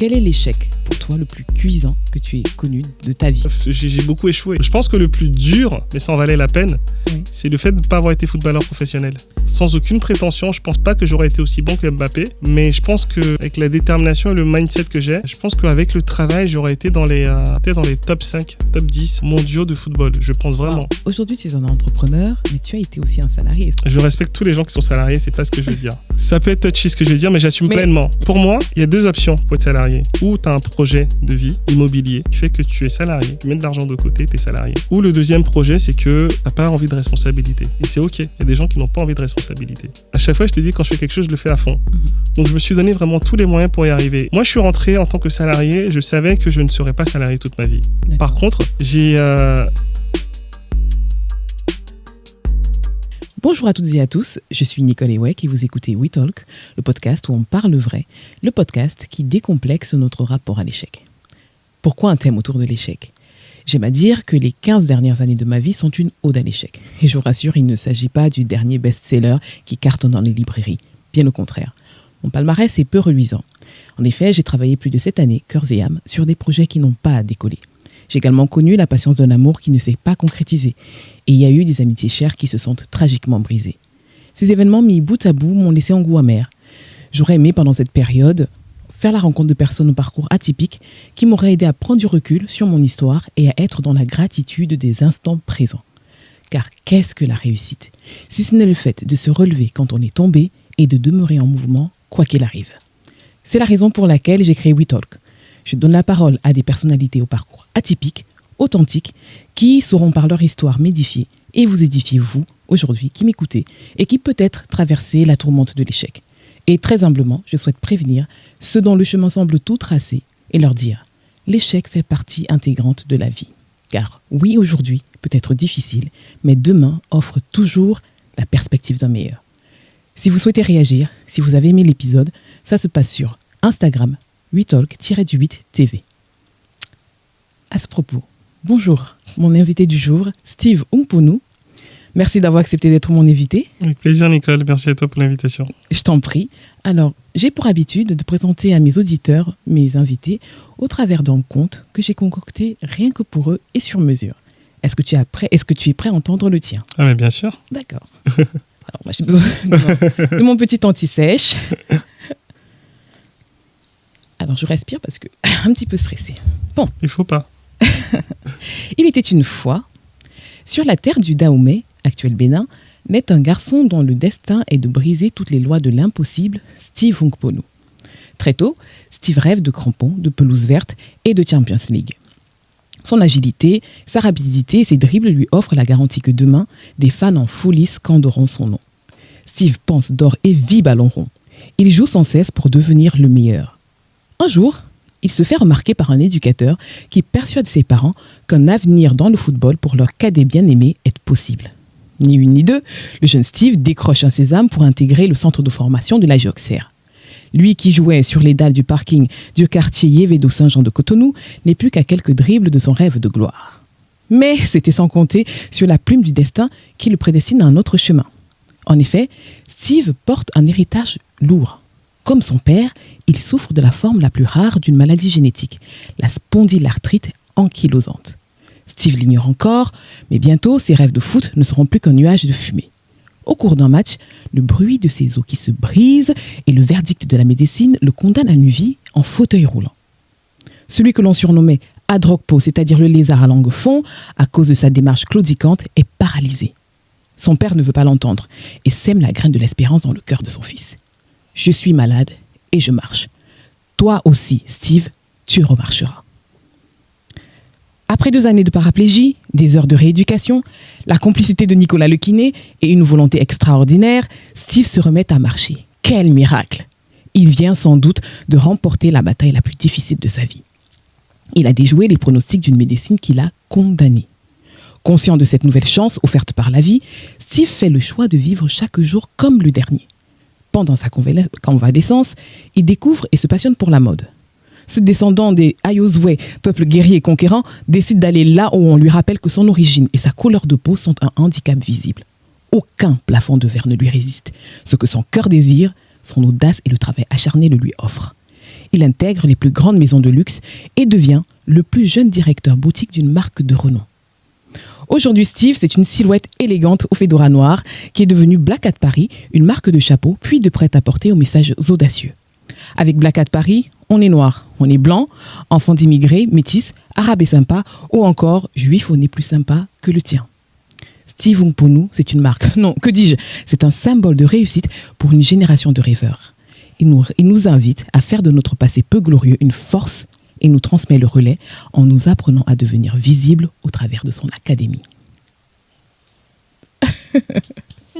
Quel est l'échec pour toi le plus cuisant que tu aies connu de ta vie ? J'ai beaucoup échoué. Je pense que le plus dur, mais ça en valait la peine, c'est le fait de ne pas avoir été footballeur professionnel. Sans aucune prétention, je pense pas que j'aurais été aussi bon que Mbappé, mais je pense qu'avec la détermination et le mindset que j'ai, je pense qu'avec le travail, j'aurais été dans les top 5, top 10 mondiaux de football. Je pense vraiment. Wow. Aujourd'hui, tu es un entrepreneur, mais tu as été aussi un salarié. Je respecte tous les gens qui sont salariés, c'est pas ce que je veux dire. Ça peut être touchy ce que je veux dire, mais j'assume pleinement. Pour moi, il y a deux options pour être salarié. Ou tu as un projet de vie immobilier qui fait que tu es salarié, tu mets de l'argent de côté, tu es salarié. Ou le deuxième projet, c'est que tu n'as pas envie de responsabilité. Et c'est OK, il y a des gens qui n'ont pas envie de responsabilité. À chaque fois, je te dis, quand je fais quelque chose, je le fais à fond. Donc je me suis donné vraiment tous les moyens pour y arriver. Moi, je suis rentré en tant que salarié, je savais que je ne serais pas salarié toute ma vie. D'accord. Par contre, Bonjour à toutes et à tous, je suis Nicole Ewek et vous écoutez We Talk, le podcast où on parle vrai, le podcast qui décomplexe notre rapport à l'échec. Pourquoi un thème autour de l'échec ? J'aime à dire que les 15 dernières années de ma vie sont une ode à l'échec. Et je vous rassure, il ne s'agit pas du dernier best-seller qui cartonne dans les librairies. Bien au contraire. Mon palmarès est peu reluisant. En effet, j'ai travaillé plus de 7 années, cœurs et âme, sur des projets qui n'ont pas à décoller. J'ai également connu la patience d'un amour qui ne s'est pas concrétisé. Et il y a eu des amitiés chères qui se sont tragiquement brisées. Ces événements mis bout à bout m'ont laissé un goût amer. J'aurais aimé pendant cette période faire la rencontre de personnes au parcours atypique qui m'auraient aidé à prendre du recul sur mon histoire et à être dans la gratitude des instants présents. Car qu'est-ce que la réussite ? Si ce n'est le fait de se relever quand on est tombé et de demeurer en mouvement quoi qu'il arrive. C'est la raison pour laquelle j'ai créé We Talk. Je donne la parole à des personnalités au parcours atypique, authentiques, qui sauront par leur histoire m'édifier et vous édifier vous, aujourd'hui, qui m'écoutez et qui peut-être traversez la tourmente de l'échec. Et très humblement, je souhaite prévenir ceux dont le chemin semble tout tracé et leur dire « L'échec fait partie intégrante de la vie. Car oui, aujourd'hui peut être difficile, mais demain offre toujours la perspective d'un meilleur. » Si vous souhaitez réagir, si vous avez aimé l'épisode, ça se passe sur Instagram, WeTalk-8TV. À ce propos, bonjour, mon invité du jour, Steve Nkponu. Merci d'avoir accepté d'être mon invité. Avec plaisir, Nicole. Merci à toi pour l'invitation. Je t'en prie. Alors, j'ai pour habitude de présenter à mes auditeurs, mes invités, au travers d'un conte que j'ai concocté rien que pour eux et sur mesure. Est-ce que tu es prêt à entendre le tien ? Ah, mais bien sûr. D'accord. Alors, moi, j'ai besoin de mon petit anti-sèche. Alors, je respire parce que un petit peu stressée. Bon. Il faut pas. Il était une fois, sur la terre du Dahomey, actuel Bénin, naît un garçon dont le destin est de briser toutes les lois de l'impossible, Steve Nkponu. Très tôt, Steve rêve de crampons, de pelouse verte et de Champions League. Son agilité, sa rapidité et ses dribbles lui offrent la garantie que demain, des fans en folie scanderont son nom. Steve pense, dort et vit ballon rond. Il joue sans cesse pour devenir le meilleur. Un jour, il se fait remarquer par un éducateur qui persuade ses parents qu'un avenir dans le football pour leur cadet bien-aimé est possible. Ni une ni deux, le jeune Steve décroche un sésame pour intégrer le centre de formation de la Auxerre. Lui qui jouait sur les dalles du parking du quartier Yévédo Saint-Jean de Cotonou n'est plus qu'à quelques dribbles de son rêve de gloire. Mais c'était sans compter sur la plume du destin qui le prédestine à un autre chemin. En effet, Steve porte un héritage lourd. Comme son père, il souffre de la forme la plus rare d'une maladie génétique, la spondylarthrite ankylosante. Steve l'ignore encore, mais bientôt, ses rêves de foot ne seront plus qu'un nuage de fumée. Au cours d'un match, le bruit de ses os qui se brisent et le verdict de la médecine le condamnent à une vie en fauteuil roulant. Celui que l'on surnommait Adrocpo, c'est-à-dire le lézard à langue fond, à cause de sa démarche claudicante, est paralysé. Son père ne veut pas l'entendre et sème la graine de l'espérance dans le cœur de son fils. « Je suis malade et je marche. Toi aussi, Steve, tu remarcheras. » Après 2 années de paraplégie, des heures de rééducation, la complicité de Nicolas le kiné et une volonté extraordinaire, Steve se remet à marcher. Quel miracle! Il vient sans doute de remporter la bataille la plus difficile de sa vie. Il a déjoué les pronostics d'une médecine qui l'a condamné. Conscient de cette nouvelle chance offerte par la vie, Steve fait le choix de vivre chaque jour comme le dernier. Pendant sa convalescence, il découvre et se passionne pour la mode. Ce descendant des Ayozoué, peuple guerrier et conquérant, décide d'aller là où on lui rappelle que son origine et sa couleur de peau sont un handicap visible. Aucun plafond de verre ne lui résiste. Ce que son cœur désire, son audace et le travail acharné le lui offrent. Il intègre les plus grandes maisons de luxe et devient le plus jeune directeur boutique d'une marque de renom. Aujourd'hui, Steve, c'est une silhouette élégante au fedora noir qui est devenue Black Hat Paris, une marque de chapeaux, puis de prêt-à-porter aux messages audacieux. Avec Black Hat Paris, on est noir, on est blanc, enfant d'immigrés, métis, arabe et sympa, ou encore juif, on est plus sympa que le tien. Steve Ung pour nous, c'est une marque. Non, que dis-je ? C'est un symbole de réussite pour une génération de rêveurs. Il nous invite à faire de notre passé peu glorieux une force et nous transmet le relais en nous apprenant à devenir visibles au travers de son académie.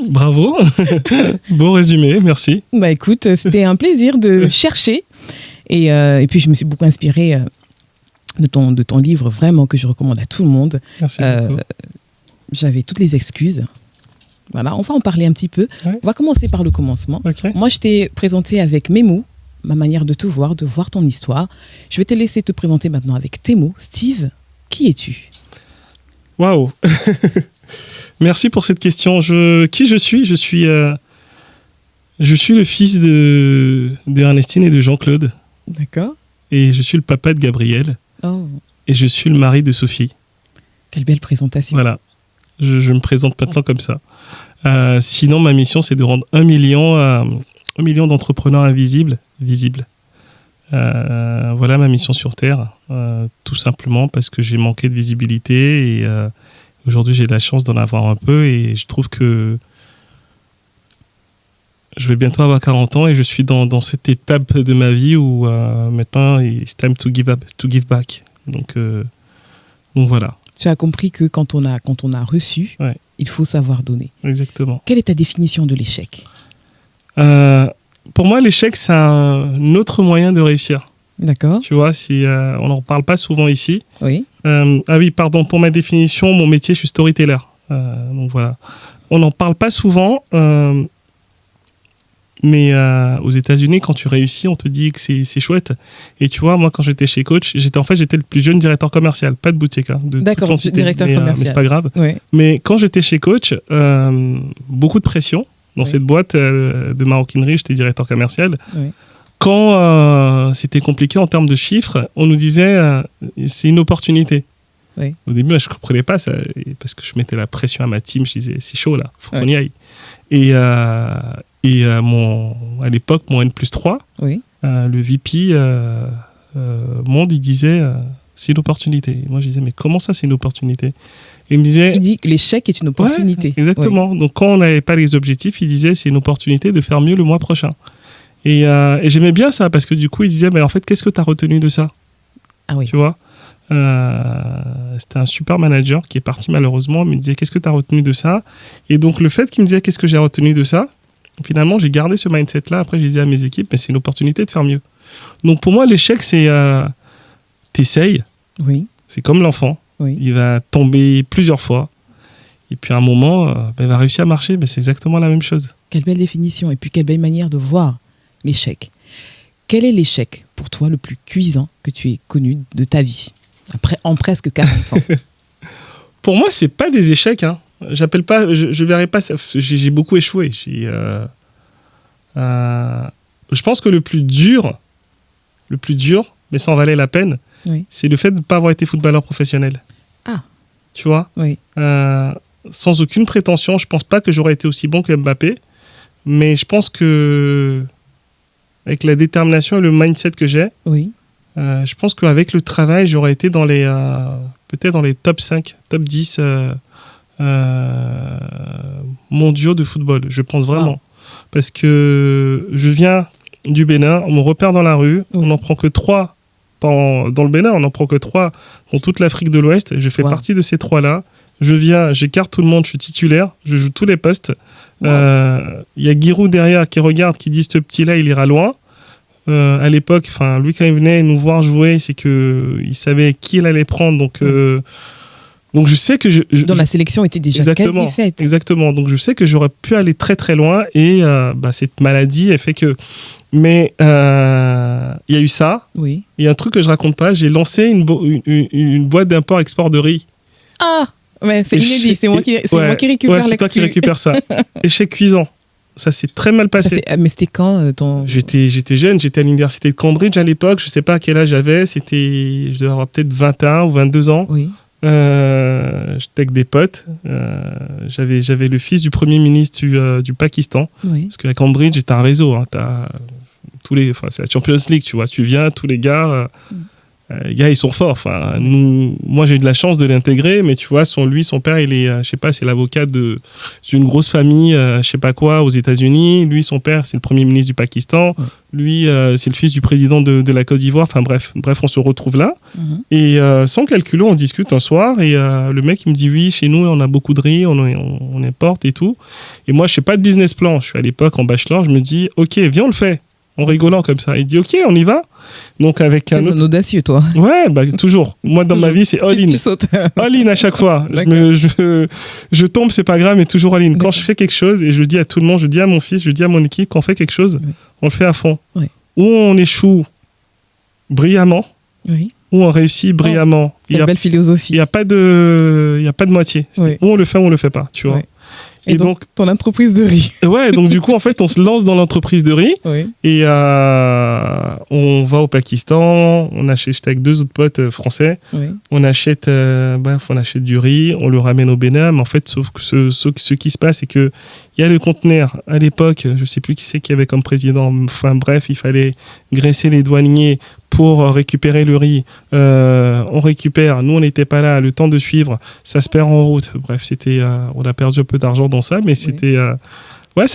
Bravo, beau résumé, merci. Bah écoute, c'était un plaisir de chercher et puis je me suis beaucoup inspirée de ton livre vraiment que je recommande à tout le monde. Merci beaucoup. J'avais toutes les excuses. Voilà, on va en parler un petit peu. Ouais. On va commencer par le commencement. Okay. Moi, je t'ai présenté avec mes mots, ma manière de te voir, de voir ton histoire. Je vais te laisser te présenter maintenant avec tes mots. Steve, qui es-tu ? Waouh. Merci pour cette question. Qui je suis ? Je suis le fils de Ernestine et de Jean-Claude. D'accord. Et je suis le papa de Gabriel. Oh. Et je suis le mari de Sophie. Quelle belle présentation. Voilà. Je me présente maintenant comme ça. Sinon, ma mission, c'est de rendre 1 million d'entrepreneurs invisibles, visibles. Voilà ma mission sur Terre. Tout simplement parce que j'ai manqué de visibilité et aujourd'hui, j'ai la chance d'en avoir un peu et je trouve que je vais bientôt avoir 40 ans et je suis dans cette étape de ma vie où maintenant, it's time to give back. Donc voilà. Tu as compris que quand on a reçu, ouais, il faut savoir donner. Exactement. Quelle est ta définition de l'échec ? Pour moi, l'échec, c'est un autre moyen de réussir. D'accord. Tu vois, on n'en parle pas souvent ici. Oui. Ah oui, pardon, pour ma définition, mon métier, je suis storyteller. Donc voilà. On n'en parle pas souvent, mais aux États-Unis, quand tu réussis, on te dit que c'est chouette. Et tu vois, moi, quand j'étais chez Coach, j'étais le plus jeune directeur commercial, pas de boutique. D'accord, directeur commercial. Mais c'est pas grave. Oui. Mais quand j'étais chez Coach, beaucoup de pression. Dans cette boîte de maroquinerie, j'étais directeur commercial. Oui. Quand c'était compliqué en termes de chiffres, on nous disait c'est une opportunité. Oui. Au début, je ne comprenais pas ça, parce que je mettais la pression à ma team. Je disais c'est chaud là, faut qu'on y aille. Et à l'époque, mon N+3, oui, le VP monde, il disait c'est une opportunité. Et moi, je disais mais comment ça, c'est une opportunité ? Il dit que l'échec est une opportunité. Ouais, exactement. Oui. Donc, quand on n'avait pas les objectifs, il disait c'est une opportunité de faire mieux le mois prochain. Et j'aimais bien ça parce que du coup, il disait mais en fait, qu'est-ce que tu as retenu de ça ? Ah oui. Tu vois, c'était un super manager qui est parti malheureusement, mais il me disait qu'est-ce que tu as retenu de ça ? Et donc, le fait qu'il me disait qu'est-ce que j'ai retenu de ça, finalement, j'ai gardé ce mindset-là. Après, je disais à mes équipes mais c'est une opportunité de faire mieux. Donc, pour moi, l'échec, c'est t'essayes. Oui. C'est comme l'enfant. Oui. Il va tomber plusieurs fois. Et puis à un moment, il va réussir à marcher. C'est exactement la même chose. Quelle belle définition. Et puis quelle belle manière de voir l'échec. Quel est l'échec pour toi le plus cuisant que tu aies connu de ta vie en presque 40 ans? Pour moi, ce n'est pas des échecs. J'appelle pas, je verrai pas ça. J'ai beaucoup échoué. Je pense que le plus dur, mais ça en valait la peine, oui, c'est le fait de ne pas avoir été footballeur professionnel. Ah. Tu vois, oui. Sans aucune prétention, je ne pense pas que j'aurais été aussi bon que Mbappé, mais je pense que avec la détermination et le mindset que j'ai, oui, je pense qu'avec le travail, j'aurais été dans peut-être dans les top 5, top 10 mondiaux de football. Je pense vraiment. Wow. Parce que je viens du Bénin, on me repère dans la rue, oui, on n'en prend que 3 dans le Bénin, on n'en prend que 3 dans toute l'Afrique de l'Ouest. Je fais partie de ces 3-là. Je viens, j'écarte tout le monde, je suis titulaire, je joue tous les postes. Il y a Giroud derrière qui regarde, qui dit ce petit-là, il ira loin. À l'époque, lui, quand il venait nous voir jouer, c'est qu'il savait qui il allait prendre. Donc je sais que dans la sélection était déjà quasi faite. Exactement. Donc je sais que j'aurais pu aller très très loin et cette maladie, elle fait que. Mais il y a eu ça. Oui. Il y a un truc que je raconte pas. J'ai lancé une boîte d'import-export de riz. Ah, mais c'est inédit. C'est moi qui récupère c'est toi qui récupères ça. Échec cuisant. Ça s'est très mal passé. Mais c'était quand ton... J'étais jeune, j'étais à l'université de Cambridge à l'époque, je sais pas à quel âge j'avais, je devais avoir peut-être 21 ou 22 ans. Oui. J'étais avec des potes, j'avais le fils du premier ministre du Pakistan, Oui. parce qu'à Cambridge, c'était un réseau, hein, c'est la Champions League, tu vois, tu viens, tous les gars... les gars, ils sont forts. Enfin, moi, j'ai eu de la chance de l'intégrer, mais tu vois, son père, il est, je sais pas, c'est l'avocat d'une grosse famille, je sais pas quoi, aux États-Unis. Lui, son père, c'est le premier ministre du Pakistan. Ouais. Lui, c'est le fils du président de la Côte d'Ivoire. Enfin, bref, on se retrouve là. Et sans calculer, on discute un soir. Et le mec, il me dit, oui, chez nous, on a beaucoup de riz, on importe et tout. Et moi, je sais pas de business plan. Je suis à l'époque en bachelor. Je me dis, OK, viens, on le fait. En rigolant comme ça. Il dit, OK, on y va. Donc avec un autre... audacieux, toi. Ouais, bah, toujours. Moi, dans ma vie, c'est all-in. Tu sautes. All-in à chaque fois. Je tombe, c'est pas grave, mais toujours all-in. Quand je fais quelque chose, et je le dis à tout le monde, je dis à mon fils, je dis à mon équipe, quand on fait quelque chose, on le fait à fond. Oui. Ou on échoue brillamment, Oui. ou on réussit brillamment. Quelle belle philosophie. Il n'y a pas de moitié. Oui. Ou on le fait ou on le fait pas, tu vois. Oui. Et donc, ton entreprise de riz. Ouais, donc du coup, en fait, on se lance dans l'entreprise de riz. Oui. Et on va au Pakistan, j'étais avec 2 autres potes français. Oui. On achète du riz, on le ramène au Bénin. Mais en fait, sauf que ce qui se passe, c'est qu'il y a le conteneur. À l'époque, je ne sais plus qui c'est qu'il y avait comme président. Enfin bref, il fallait graisser les douaniers pour récupérer le riz. On récupère, nous on n'était pas là, le temps de suivre, ça se perd en route. Bref, on a perdu un peu d'argent dans ça, mais c'était...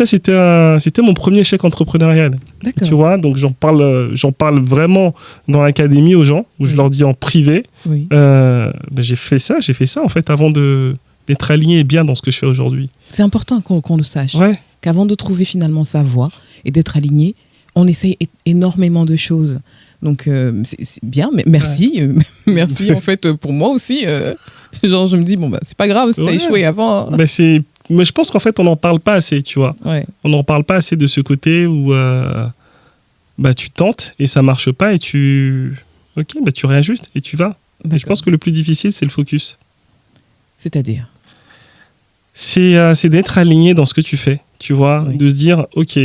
c'était mon premier chèque entrepreneurial. D'accord. Tu vois, donc j'en parle vraiment dans l'académie aux gens, où je leur dis en privé. Oui. J'ai fait ça en fait avant d'être aligné bien dans ce que je fais aujourd'hui. C'est important qu'on le sache. Ouais. Qu'avant de trouver finalement sa voie et d'être aligné, on essaye énormément de choses. Donc c'est bien, mais merci. Ouais. Merci en fait pour moi aussi. Genre je me dis, c'est pas grave, c'était échoué avant. Hein. Mais je pense qu'en fait, on n'en parle pas assez, tu vois. Ouais. On n'en parle pas assez de ce côté où tu tentes et ça marche pas et tu réajustes et tu vas. Et je pense que le plus difficile, c'est le focus. C'est-à-dire ? C'est d'être aligné dans ce que tu fais, tu vois. Oui. De se dire, OK,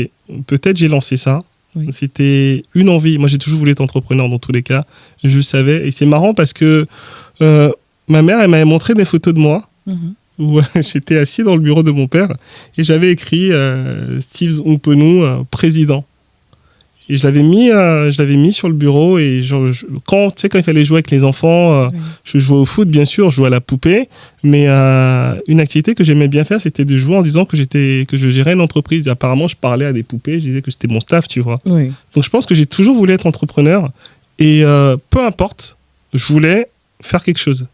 peut-être j'ai lancé ça. Oui. C'était une envie. Moi, j'ai toujours voulu être entrepreneur dans tous les cas. Je le savais. Et c'est marrant parce que ma mère, elle m'avait montré des photos de moi. Où j'étais assis dans le bureau de mon père et j'avais écrit Steve Umpenou, président. Et je l'avais mis sur le bureau et quand il fallait jouer avec les enfants, je jouais au foot, bien sûr, je jouais à la poupée, mais une activité que j'aimais bien faire, c'était de jouer en disant que je gérais une entreprise. Et apparemment, je parlais à des poupées, je disais que c'était mon staff, tu vois. Oui. Donc je pense que j'ai toujours voulu être entrepreneur et peu importe, je voulais faire quelque chose.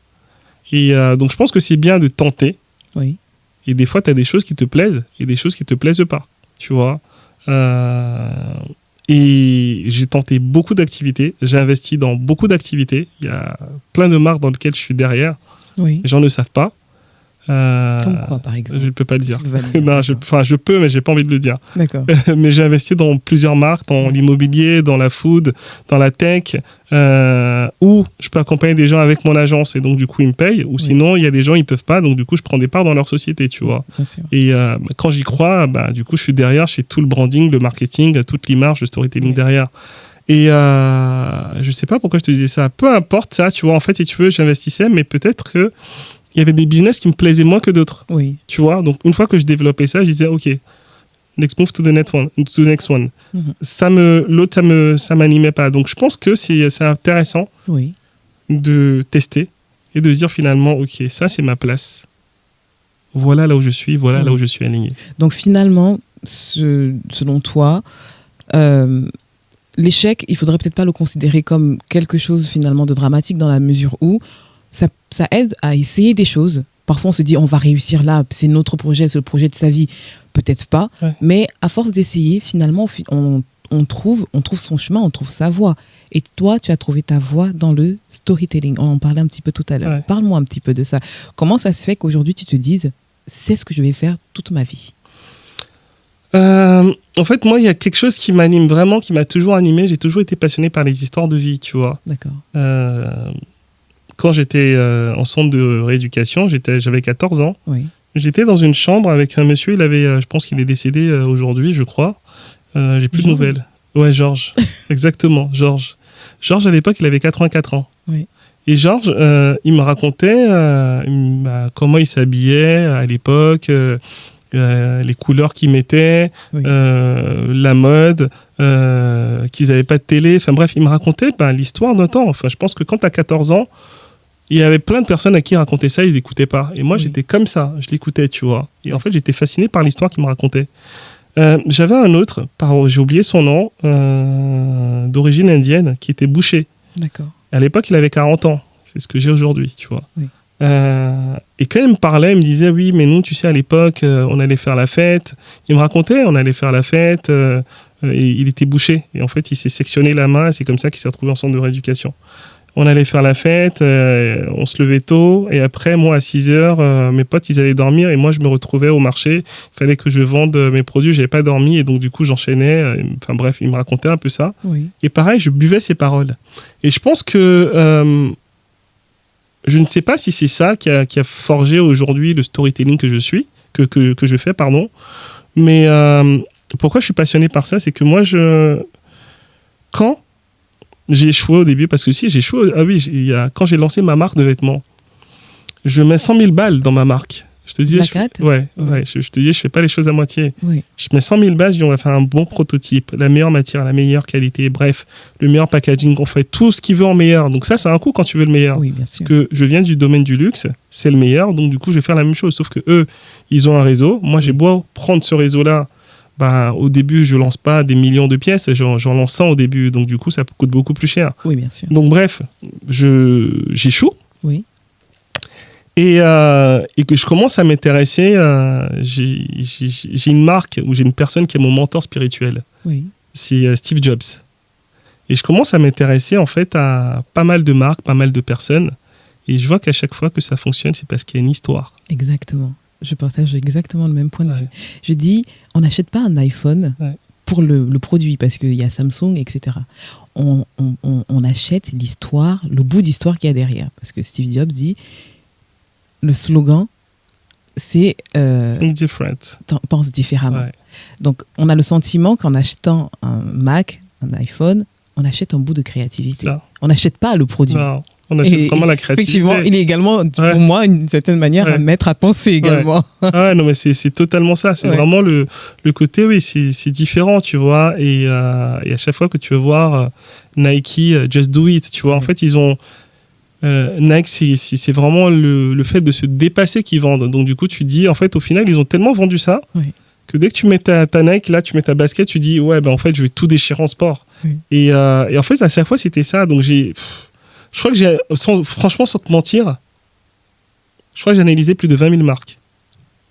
Et donc, je pense que c'est bien de tenter. Oui. Et des fois, tu as des choses qui te plaisent et des choses qui te plaisent pas. Tu vois. Et j'ai tenté beaucoup d'activités. J'ai investi dans beaucoup d'activités. Il y a plein de marques dans lesquelles je suis derrière. Oui. Les gens ne savent pas. Comme quoi, par exemple ? Je ne peux pas le dire. Non, je peux, mais je n'ai pas envie de le dire. D'accord. Mais j'ai investi dans plusieurs marques, dans l'immobilier, dans la food, dans la tech, où je peux accompagner des gens avec mon agence et donc du coup ils me payent. Ou sinon, il y a des gens ils ne peuvent pas, donc du coup je prends des parts dans leur société, tu vois. Bien sûr. Et quand j'y crois, du coup je suis derrière, je fais tout le branding, le marketing, toute l'image, le storytelling derrière. Et je ne sais pas pourquoi je te disais ça. Peu importe ça, tu vois, en fait, si tu veux, j'investissais, mais peut-être que il y avait des business qui me plaisaient moins que d'autres. Oui. Tu vois, donc une fois que je développais ça, je disais, OK, next move to the next one. L'autre, ça m'animait pas. Donc je pense que c'est intéressant de tester et de se dire finalement, OK, ça c'est ma place. Voilà là où je suis, voilà là où je suis aligné. Donc finalement, selon toi, l'échec, il faudrait peut-être pas le considérer comme quelque chose finalement de dramatique dans la mesure où ça aide à essayer des choses. Parfois, on se dit, on va réussir là, c'est notre projet, c'est le projet de sa vie. Peut-être pas. Ouais. Mais à force d'essayer, finalement, on trouve son chemin, on trouve sa voie. Et toi, tu as trouvé ta voie dans le storytelling. On en parlait un petit peu tout à l'heure. Ouais. Parle-moi un petit peu de ça. Comment ça se fait qu'aujourd'hui, tu te dises, c'est ce que je vais faire toute ma vie ? En fait, moi, il y a quelque chose qui m'anime vraiment, qui m'a toujours animé. J'ai toujours été passionné par les histoires de vie, tu vois. D'accord. Quand j'étais en centre de rééducation, j'avais 14 ans. Oui. J'étais dans une chambre avec un monsieur, il avait, je pense qu'il est décédé aujourd'hui, je crois. J'ai plus de nouvelles. Ouais, Georges. Exactement, Georges. Georges, à l'époque, il avait 84 ans. Oui. Et Georges, il me racontait comment il s'habillait à l'époque, les couleurs qu'il mettait, Oui. la mode, qu'ils n'avaient pas de télé. Enfin bref, il me racontait l'histoire d'un temps. Enfin, je pense que quand tu as 14 ans, il y avait plein de personnes à qui il racontait ça, ils n'écoutaient pas. Et moi, j'étais comme ça, je l'écoutais, tu vois. Et en fait, j'étais fasciné par l'histoire qu'il me racontait. J'avais un autre, j'ai oublié son nom, d'origine indienne, qui était boucher. D'accord. À l'époque, il avait 40 ans. C'est ce que j'ai aujourd'hui, tu vois. Oui. Et quand il me parlait, il me disait, oui, mais nous, tu sais, à l'époque, on allait faire la fête. Il me racontait, on allait faire la fête. Et il était boucher. Et en fait, il s'est sectionné la main. Et c'est comme ça qu'il s'est retrouvé en centre de rééducation. On allait faire la fête, on se levait tôt. Et après, moi, à 6 heures, mes potes, ils allaient dormir. Et moi, je me retrouvais au marché. Il fallait que je vende mes produits. Je n'avais pas dormi. Et donc, du coup, j'enchaînais. Enfin, bref, il me racontait un peu ça. Oui. Et pareil, je buvais ses paroles. Et je pense que... je ne sais pas si c'est ça qui a forgé aujourd'hui le storytelling que je suis, que je fais, pardon. Mais pourquoi je suis passionné par ça, c'est que moi, quand j'ai échoué au début, parce que si j'ai échoué, quand j'ai lancé ma marque de vêtements, je mets 100 000 balles dans ma marque. Je te dis, je te dis, je fais pas les choses à moitié. Oui. Je mets 100 000 balles, je dis, on va faire un bon prototype, la meilleure matière, la meilleure qualité, bref, le meilleur packaging, on fait tout ce qu'il veut en meilleur. Donc ça, c'est un coup quand tu veux le meilleur. Oui, bien sûr. Parce que je viens du domaine du luxe, c'est le meilleur, donc du coup, je vais faire la même chose. Sauf que eux, ils ont un réseau. Moi, j'ai beau prendre ce réseau-là, au début, je lance pas des millions de pièces, j'en lance 100 au début, donc du coup, ça coûte beaucoup plus cher. Oui, bien sûr. Donc bref, j'échoue. Oui. Et que je commence à m'intéresser, j'ai une marque où j'ai une personne qui est mon mentor spirituel. Oui. C'est Steve Jobs. Et je commence à m'intéresser en fait à pas mal de marques, pas mal de personnes. Et je vois qu'à chaque fois que ça fonctionne, c'est parce qu'il y a une histoire. Exactement. Je partage exactement le même point de vue. Je dis, on n'achète pas un iPhone pour le produit, parce qu'il y a Samsung, etc. On achète l'histoire, le bout d'histoire qu'il y a derrière. Parce que Steve Jobs dit... Le slogan, c'est Think different. Pense différemment. Ouais. Donc, on a le sentiment qu'en achetant un Mac, un iPhone, on achète un bout de créativité. Ça. On n'achète pas le produit. Non, on achète vraiment la créativité. Effectivement, il est également, pour moi, d'une certaine manière, à mettre à penser également. Non, mais c'est totalement ça. C'est vraiment le côté, oui, c'est différent, tu vois. Et à chaque fois que tu veux voir Nike, Just Do It, tu vois, en fait, ils ont... Nike, c'est vraiment le fait de se dépasser qu'ils vendent. Donc du coup, tu dis, en fait, au final, ils ont tellement vendu ça que dès que tu mets ta Nike, là, tu mets ta basket, tu dis, en fait, je vais tout déchirer en sport. Et en fait, à chaque fois, c'était ça. Donc je crois que franchement, sans te mentir, je crois que j'ai analysé plus de 20 000 marques.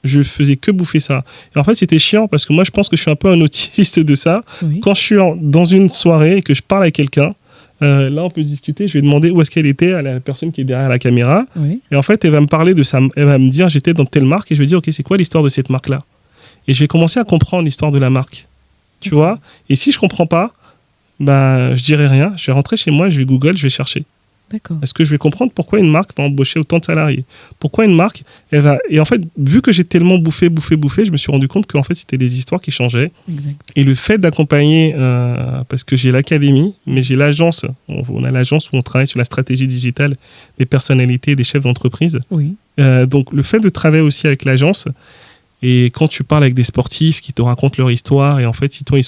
Je faisais que bouffer ça. Et en fait, c'était chiant parce que moi, je pense que je suis un peu un autiste de ça. Quand je suis dans une soirée et que je parle avec quelqu'un, là, on peut discuter. Je vais demander où est-ce qu'elle était à la personne qui est derrière la caméra. Et en fait, elle va me parler de ça. Elle va me dire, j'étais dans telle marque. Et je vais dire, OK, c'est quoi l'histoire de cette marque-là? Et je vais commencer à comprendre l'histoire de la marque. Tu vois? Et si je comprends pas, je dirai rien. Je vais rentrer chez moi, je vais Google, je vais chercher. D'accord. Est-ce que je vais comprendre pourquoi une marque va embaucher autant de salariés? Pourquoi une marque, elle va... Et en fait, vu que j'ai tellement bouffé, je me suis rendu compte qu'en fait, c'était des histoires qui changeaient. Exact. Et le fait d'accompagner, parce que j'ai l'académie, mais j'ai l'agence, on a l'agence où on travaille sur la stratégie digitale des personnalités, des chefs d'entreprise. Oui. Donc, le fait de travailler aussi avec l'agence, et quand tu parles avec des sportifs qui te racontent leur histoire, et en fait, si toi,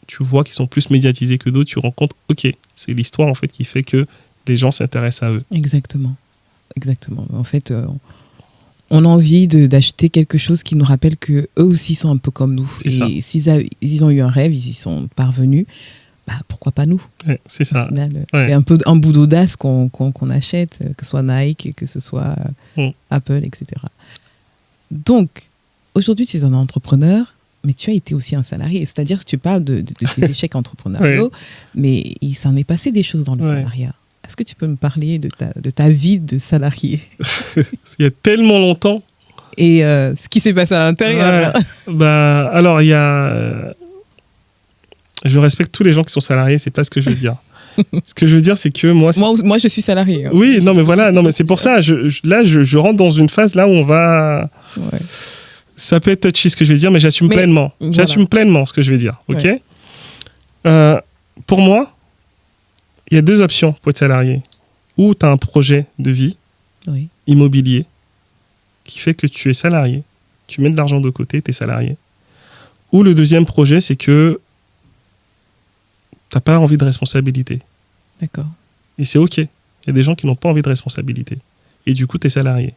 tu vois qu'ils sont plus médiatisés que d'autres, tu rends compte, OK, c'est l'histoire en fait qui fait que les gens s'intéressent à eux. Exactement. En fait, on a envie d'acheter quelque chose qui nous rappelle qu'eux aussi sont un peu comme nous. Et s'ils ont eu un rêve, ils y sont parvenus, pourquoi pas nous? C'est ça. Au final, c'est un bout d'audace qu'on achète, que ce soit Nike, que ce soit Apple, etc. Donc, aujourd'hui, tu es un entrepreneur, mais tu as été aussi un salarié. C'est-à-dire que tu parles de tes échecs entrepreneuriaux, mais il s'en est passé des choses dans le salariat. Est-ce que tu peux me parler de ta vie de salarié? Il y a tellement longtemps. Et ce qui s'est passé à l'intérieur. Alors, il y a... Je respecte tous les gens qui sont salariés, c'est pas ce que je veux dire. Ce que je veux dire, c'est que moi... Moi, je suis salarié. Hein. Oui, non, mais voilà. Non, mais c'est pour ça. Je rentre dans une phase là où on va... Ouais. Ça peut être touchy ce que je vais dire, mais j'assume pleinement. Voilà. J'assume pleinement ce que je vais dire. OK. Ouais. Pour moi, il y a deux options pour être salarié. Ou tu as un projet de vie immobilier qui fait que tu es salarié. Tu mets de l'argent de côté, tu es salarié. Ou le deuxième projet, c'est que tu n'as pas envie de responsabilité. D'accord. Et c'est OK. Il y a des gens qui n'ont pas envie de responsabilité. Et du coup, tu es salarié.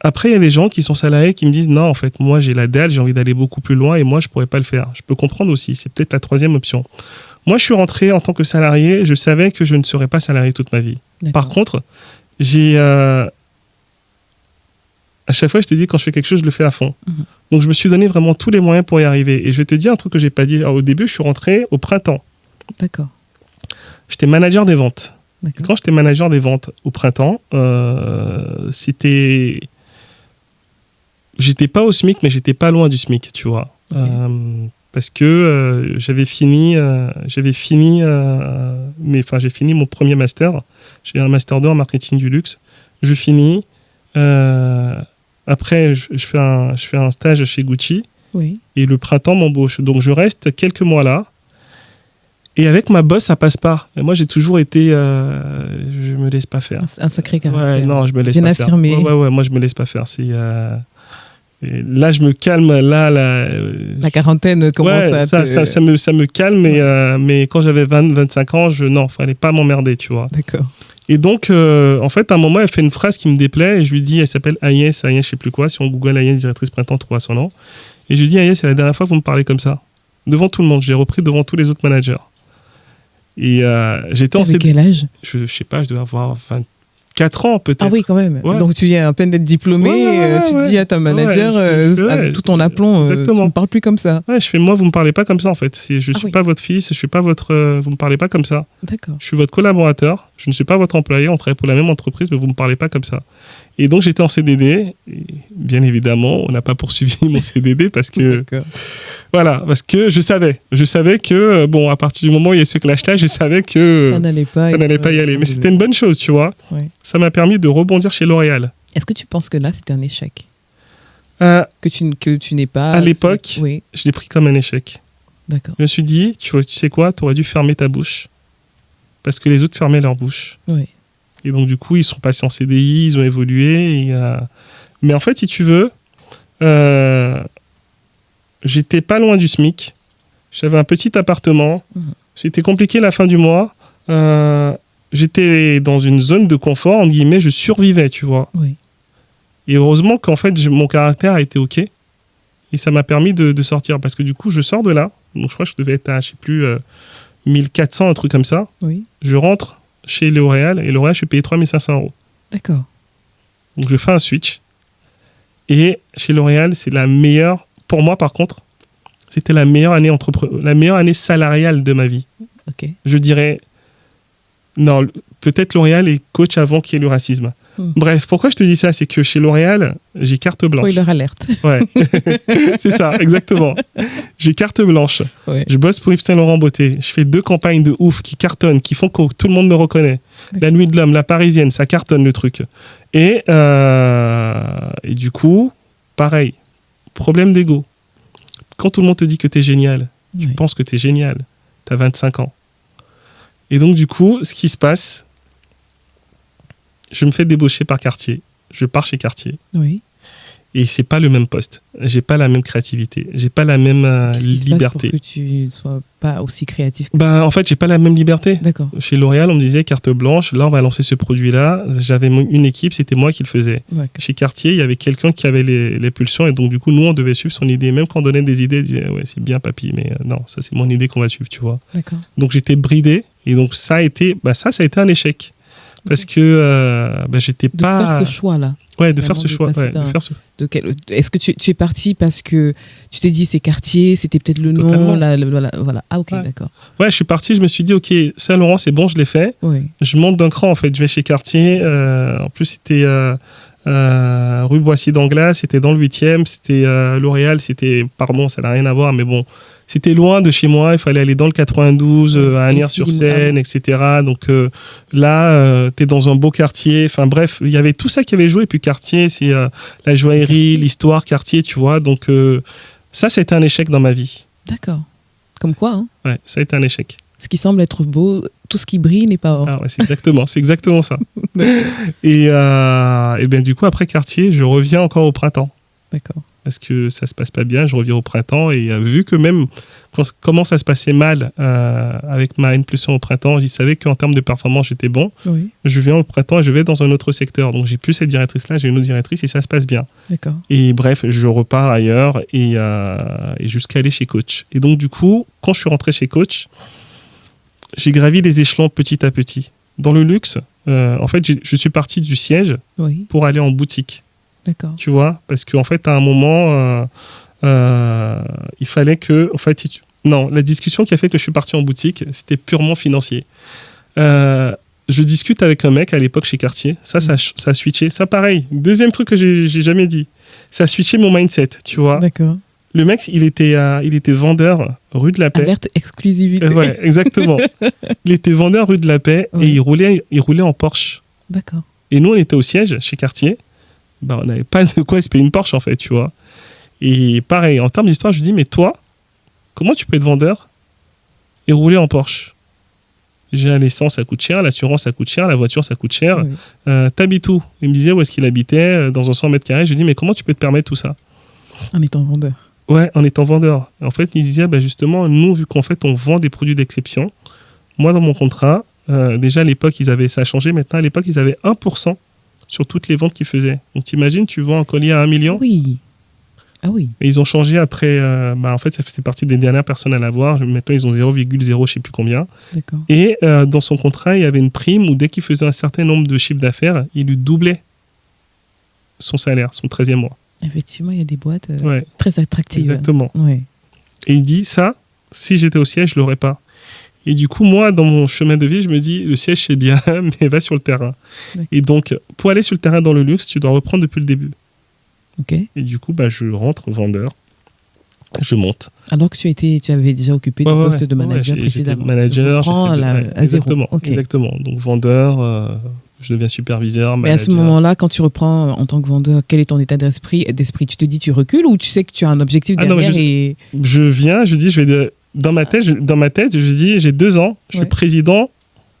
Après, il y a des gens qui sont salariés qui me disent non, en fait, moi, j'ai la dalle, j'ai envie d'aller beaucoup plus loin et moi, je ne pourrais pas le faire. Je peux comprendre aussi. C'est peut-être la troisième option. Moi, je suis rentré en tant que salarié. Je savais que je ne serais pas salarié toute ma vie. Par contre, j'ai... à chaque fois, je t'ai dit, quand je fais quelque chose, je le fais à fond. Donc, je me suis donné vraiment tous les moyens pour y arriver. Et je vais te dire un truc que je n'ai pas dit. Alors, au début, je suis rentré au printemps. D'accord. J'étais manager des ventes. Et quand j'étais manager des ventes au printemps, c'était... J'étais pas au SMIC, mais j'étais pas loin du SMIC, tu vois. Parce que j'ai fini mon premier master. J'ai un master 2 en marketing du luxe. Je finis. Après, je fais un stage chez Gucci. Oui. Et le printemps m'embauche. Donc, je reste quelques mois là. Et avec ma boss, ça passe pas. Et moi, j'ai toujours été... je me laisse pas faire. Un sacré caractère. Ouais, non, je me laisse bien pas affirmé. faire. Ouais, moi, je me laisse pas faire. C'est... Et là, je me calme. Là, la quarantaine commence ça me calme. Mais quand j'avais 25 ans, non, fallait pas m'emmerder, tu vois. D'accord. Et donc, en fait, à un moment, elle fait une phrase qui me déplaît. Et je lui dis, elle s'appelle Agnès, je sais plus quoi. Si on google Agnès, directrice printemps, trouve son nom. Et je lui dis, Agnès, c'est la dernière fois que vous me parlez comme ça. Devant tout le monde. J'ai repris devant tous les autres managers. Et j'étais en CDD. Quel âge ? Je sais pas, je devais avoir 24 ans peut-être. Ah oui, quand même. Ouais. Donc tu viens à peine d'être diplômé, tu dis à ta manager, avec tout ton aplomb, tu ne me parles plus comme ça. Ouais, je fais, moi, vous ne me parlez pas comme ça en fait. Je ne suis pas votre fils, je suis pas votre... vous ne me parlez pas comme ça. D'accord. Je suis votre collaborateur, je ne suis pas votre employé, on travaille pour la même entreprise, mais vous ne me parlez pas comme ça. Et donc j'étais en CDD, et bien évidemment, on n'a pas poursuivi mon CDD parce que... Voilà, parce que je savais que, bon, à partir du moment où il y a ce clash-là, je savais que ça n'allait pas y aller. Mais c'était une bonne chose, tu vois. Ouais. Ça m'a permis de rebondir chez L'Oréal. Est-ce que tu penses que là, c'était un échec que tu n'es pas... À l'époque, je l'ai pris comme un échec. D'accord. Je me suis dit, tu sais quoi, tu aurais dû fermer ta bouche. Parce que les autres fermaient leur bouche. Oui. Et donc, du coup, ils sont passés en CDI, ils ont évolué. Mais en fait, si tu veux... j'étais pas loin du SMIC. J'avais un petit appartement. C'était compliqué la fin du mois. J'étais dans une zone de confort, entre guillemets, je survivais, tu vois. Oui. Et heureusement qu'en fait, mon caractère a été OK. Et ça m'a permis de sortir. Parce que du coup, je sors de là. Donc, je crois que je devais être à, je sais plus, 1400, un truc comme ça. Oui. Je rentre chez L'Oréal. Et L'Oréal, je suis payé 3500 €. D'accord. Donc, je fais un switch. Et chez L'Oréal, c'est la meilleure... Pour moi, par contre, c'était la meilleure année salariale de ma vie. Okay. Je dirais... Non, peut-être L'Oréal est coach avant qu'il y ait le racisme. Bref, pourquoi je te dis ça ? C'est que chez L'Oréal, j'ai carte blanche. Spoiler alerte. Ouais, c'est ça, exactement. J'ai carte blanche. Ouais. Je bosse pour Yves Saint Laurent Beauté. Je fais 2 campagnes de ouf qui cartonnent, qui font que tout le monde me reconnaît. La Nuit de l'Homme, La Parisienne, ça cartonne le truc. Et du coup, pareil, problème d'ego. Quand tout le monde te dit que t'es génial, tu penses que t'es génial, t'as 25 ans. Et donc, du coup, ce qui se passe, je me fais débaucher par Cartier. Je pars chez Cartier. Oui. Et c'est pas le même poste. J'ai pas la même créativité. J'ai pas la même liberté. Pour que tu sois pas aussi créatif. En fait, j'ai pas la même liberté. D'accord. Chez L'Oréal, on me disait carte blanche. Là, on va lancer ce produit-là. J'avais une équipe, c'était moi qui le faisais. Ouais. Chez Cartier, il y avait quelqu'un qui avait les pulsions. Et donc, du coup, nous, on devait suivre son idée. Même quand on donnait des idées, on disait, ouais, c'est bien, papy, mais non, ça, c'est mon idée qu'on va suivre, tu vois. D'accord. Donc, j'étais bridé. Et donc, ça a été un échec. Parce que j'étais pas... De faire ce choix-là. Ouais, de faire ce choix. Est-ce que tu es parti parce que tu t'es dit c'est Cartier, c'était peut-être le Totalement. nom, voilà. Ah ok, d'accord. Ouais, je suis parti, je me suis dit ok, Saint-Laurent c'est bon, je l'ai fait. Oui. Je monte d'un cran en fait, je vais chez Cartier. En plus c'était rue Boissy d'Anglas, c'était dans le 8e, c'était L'Oréal, pardon, ça n'a rien à voir, mais bon, c'était loin de chez moi, il fallait aller dans le 92, à Agnières-sur-Seine, etc. Donc là, tu es dans un beau quartier, enfin bref, il y avait tout ça qui avait joué, et puis quartier, c'est la joaillerie, l'histoire, quartier, tu vois, donc ça, c'était un échec dans ma vie. D'accord. Comme quoi, hein. Ouais, ça a été un échec. Ce qui semble être beau, tout ce qui brille n'est pas or. Ah ouais, c'est exactement ça. Et ben du coup, après quartier, je reviens encore au printemps. D'accord. Parce que ça se passe pas bien, je reviens au printemps et vu que même comment ça se passait mal avec ma N+1 au printemps, je savais qu'en termes de performance, j'étais bon. Oui. Je viens au printemps et je vais dans un autre secteur. Donc j'ai plus cette directrice-là, j'ai une autre directrice et ça se passe bien. D'accord. Et bref, je repars ailleurs et jusqu'à aller chez Coach. Et donc du coup, quand je suis rentré chez Coach, j'ai gravi les échelons petit à petit. Dans le luxe, en fait, je suis parti du siège pour aller en boutique. D'accord. Tu vois, parce qu'en fait, à un moment, il fallait que... En fait, non, la discussion qui a fait que je suis parti en boutique, c'était purement financier. Je discute avec un mec à l'époque chez Cartier. Ça a switché. Ça, pareil. Deuxième truc que j'ai jamais dit. Ça a switché mon mindset, tu vois. D'accord. Le mec, il était vendeur rue de la Paix. Alerte exclusivité. Ouais, exactement. Il était vendeur rue de la Paix et il roulait en Porsche. D'accord. Et nous, on était au siège chez Cartier. On n'avait pas de quoi se payer une Porsche, en fait, tu vois. Et pareil, en termes d'histoire, je lui dis, mais toi, comment tu peux être vendeur et rouler en Porsche? J'ai l'essence, ça coûte cher, l'assurance, ça coûte cher, la voiture, ça coûte cher. Oui. T'habites où? Il me disait où est-ce qu'il habitait, dans un 100 mètres carrés. Je lui dis, mais comment tu peux te permettre tout ça? En étant vendeur. Ouais, en étant vendeur. En fait, il disait, justement, nous, vu qu'en fait, on vend des produits d'exception, moi, dans mon contrat, déjà à l'époque, ça a changé. Maintenant, à l'époque, ils avaient 1% sur toutes les ventes qu'ils faisaient. Donc, t'imagines, tu vends un collier à 1 million? Oui. Ah oui. Et ils ont changé après. En fait, ça faisait partie des dernières personnes à l'avoir. Maintenant, ils ont 0,0, je sais plus combien. D'accord. Et dans son contrat, il y avait une prime où dès qu'il faisait un certain nombre de chiffres d'affaires, il lui doublait son salaire, son 13e mois. Effectivement, il y a des boîtes très attractives. Exactement. Ouais. Et il dit, ça, si j'étais au siège, je l'aurais pas. Et du coup, moi, dans mon chemin de vie, je me dis, le siège, c'est bien, mais va sur le terrain. D'accord. Et donc, pour aller sur le terrain dans le luxe, tu dois reprendre depuis le début. Okay. Et du coup, je rentre vendeur, je monte. Alors que tu avais déjà occupé des postes de manager précédemment. J'étais manager, à zéro. Exactement. Donc, vendeur, je deviens superviseur, manager. Et à ce moment-là, quand tu reprends en tant que vendeur, quel est ton état d'esprit? Tu te dis, tu recules ou tu sais que tu as un objectif derrière? Je viens, je dis, dans ma tête, je dis, j'ai 2 ans, je suis président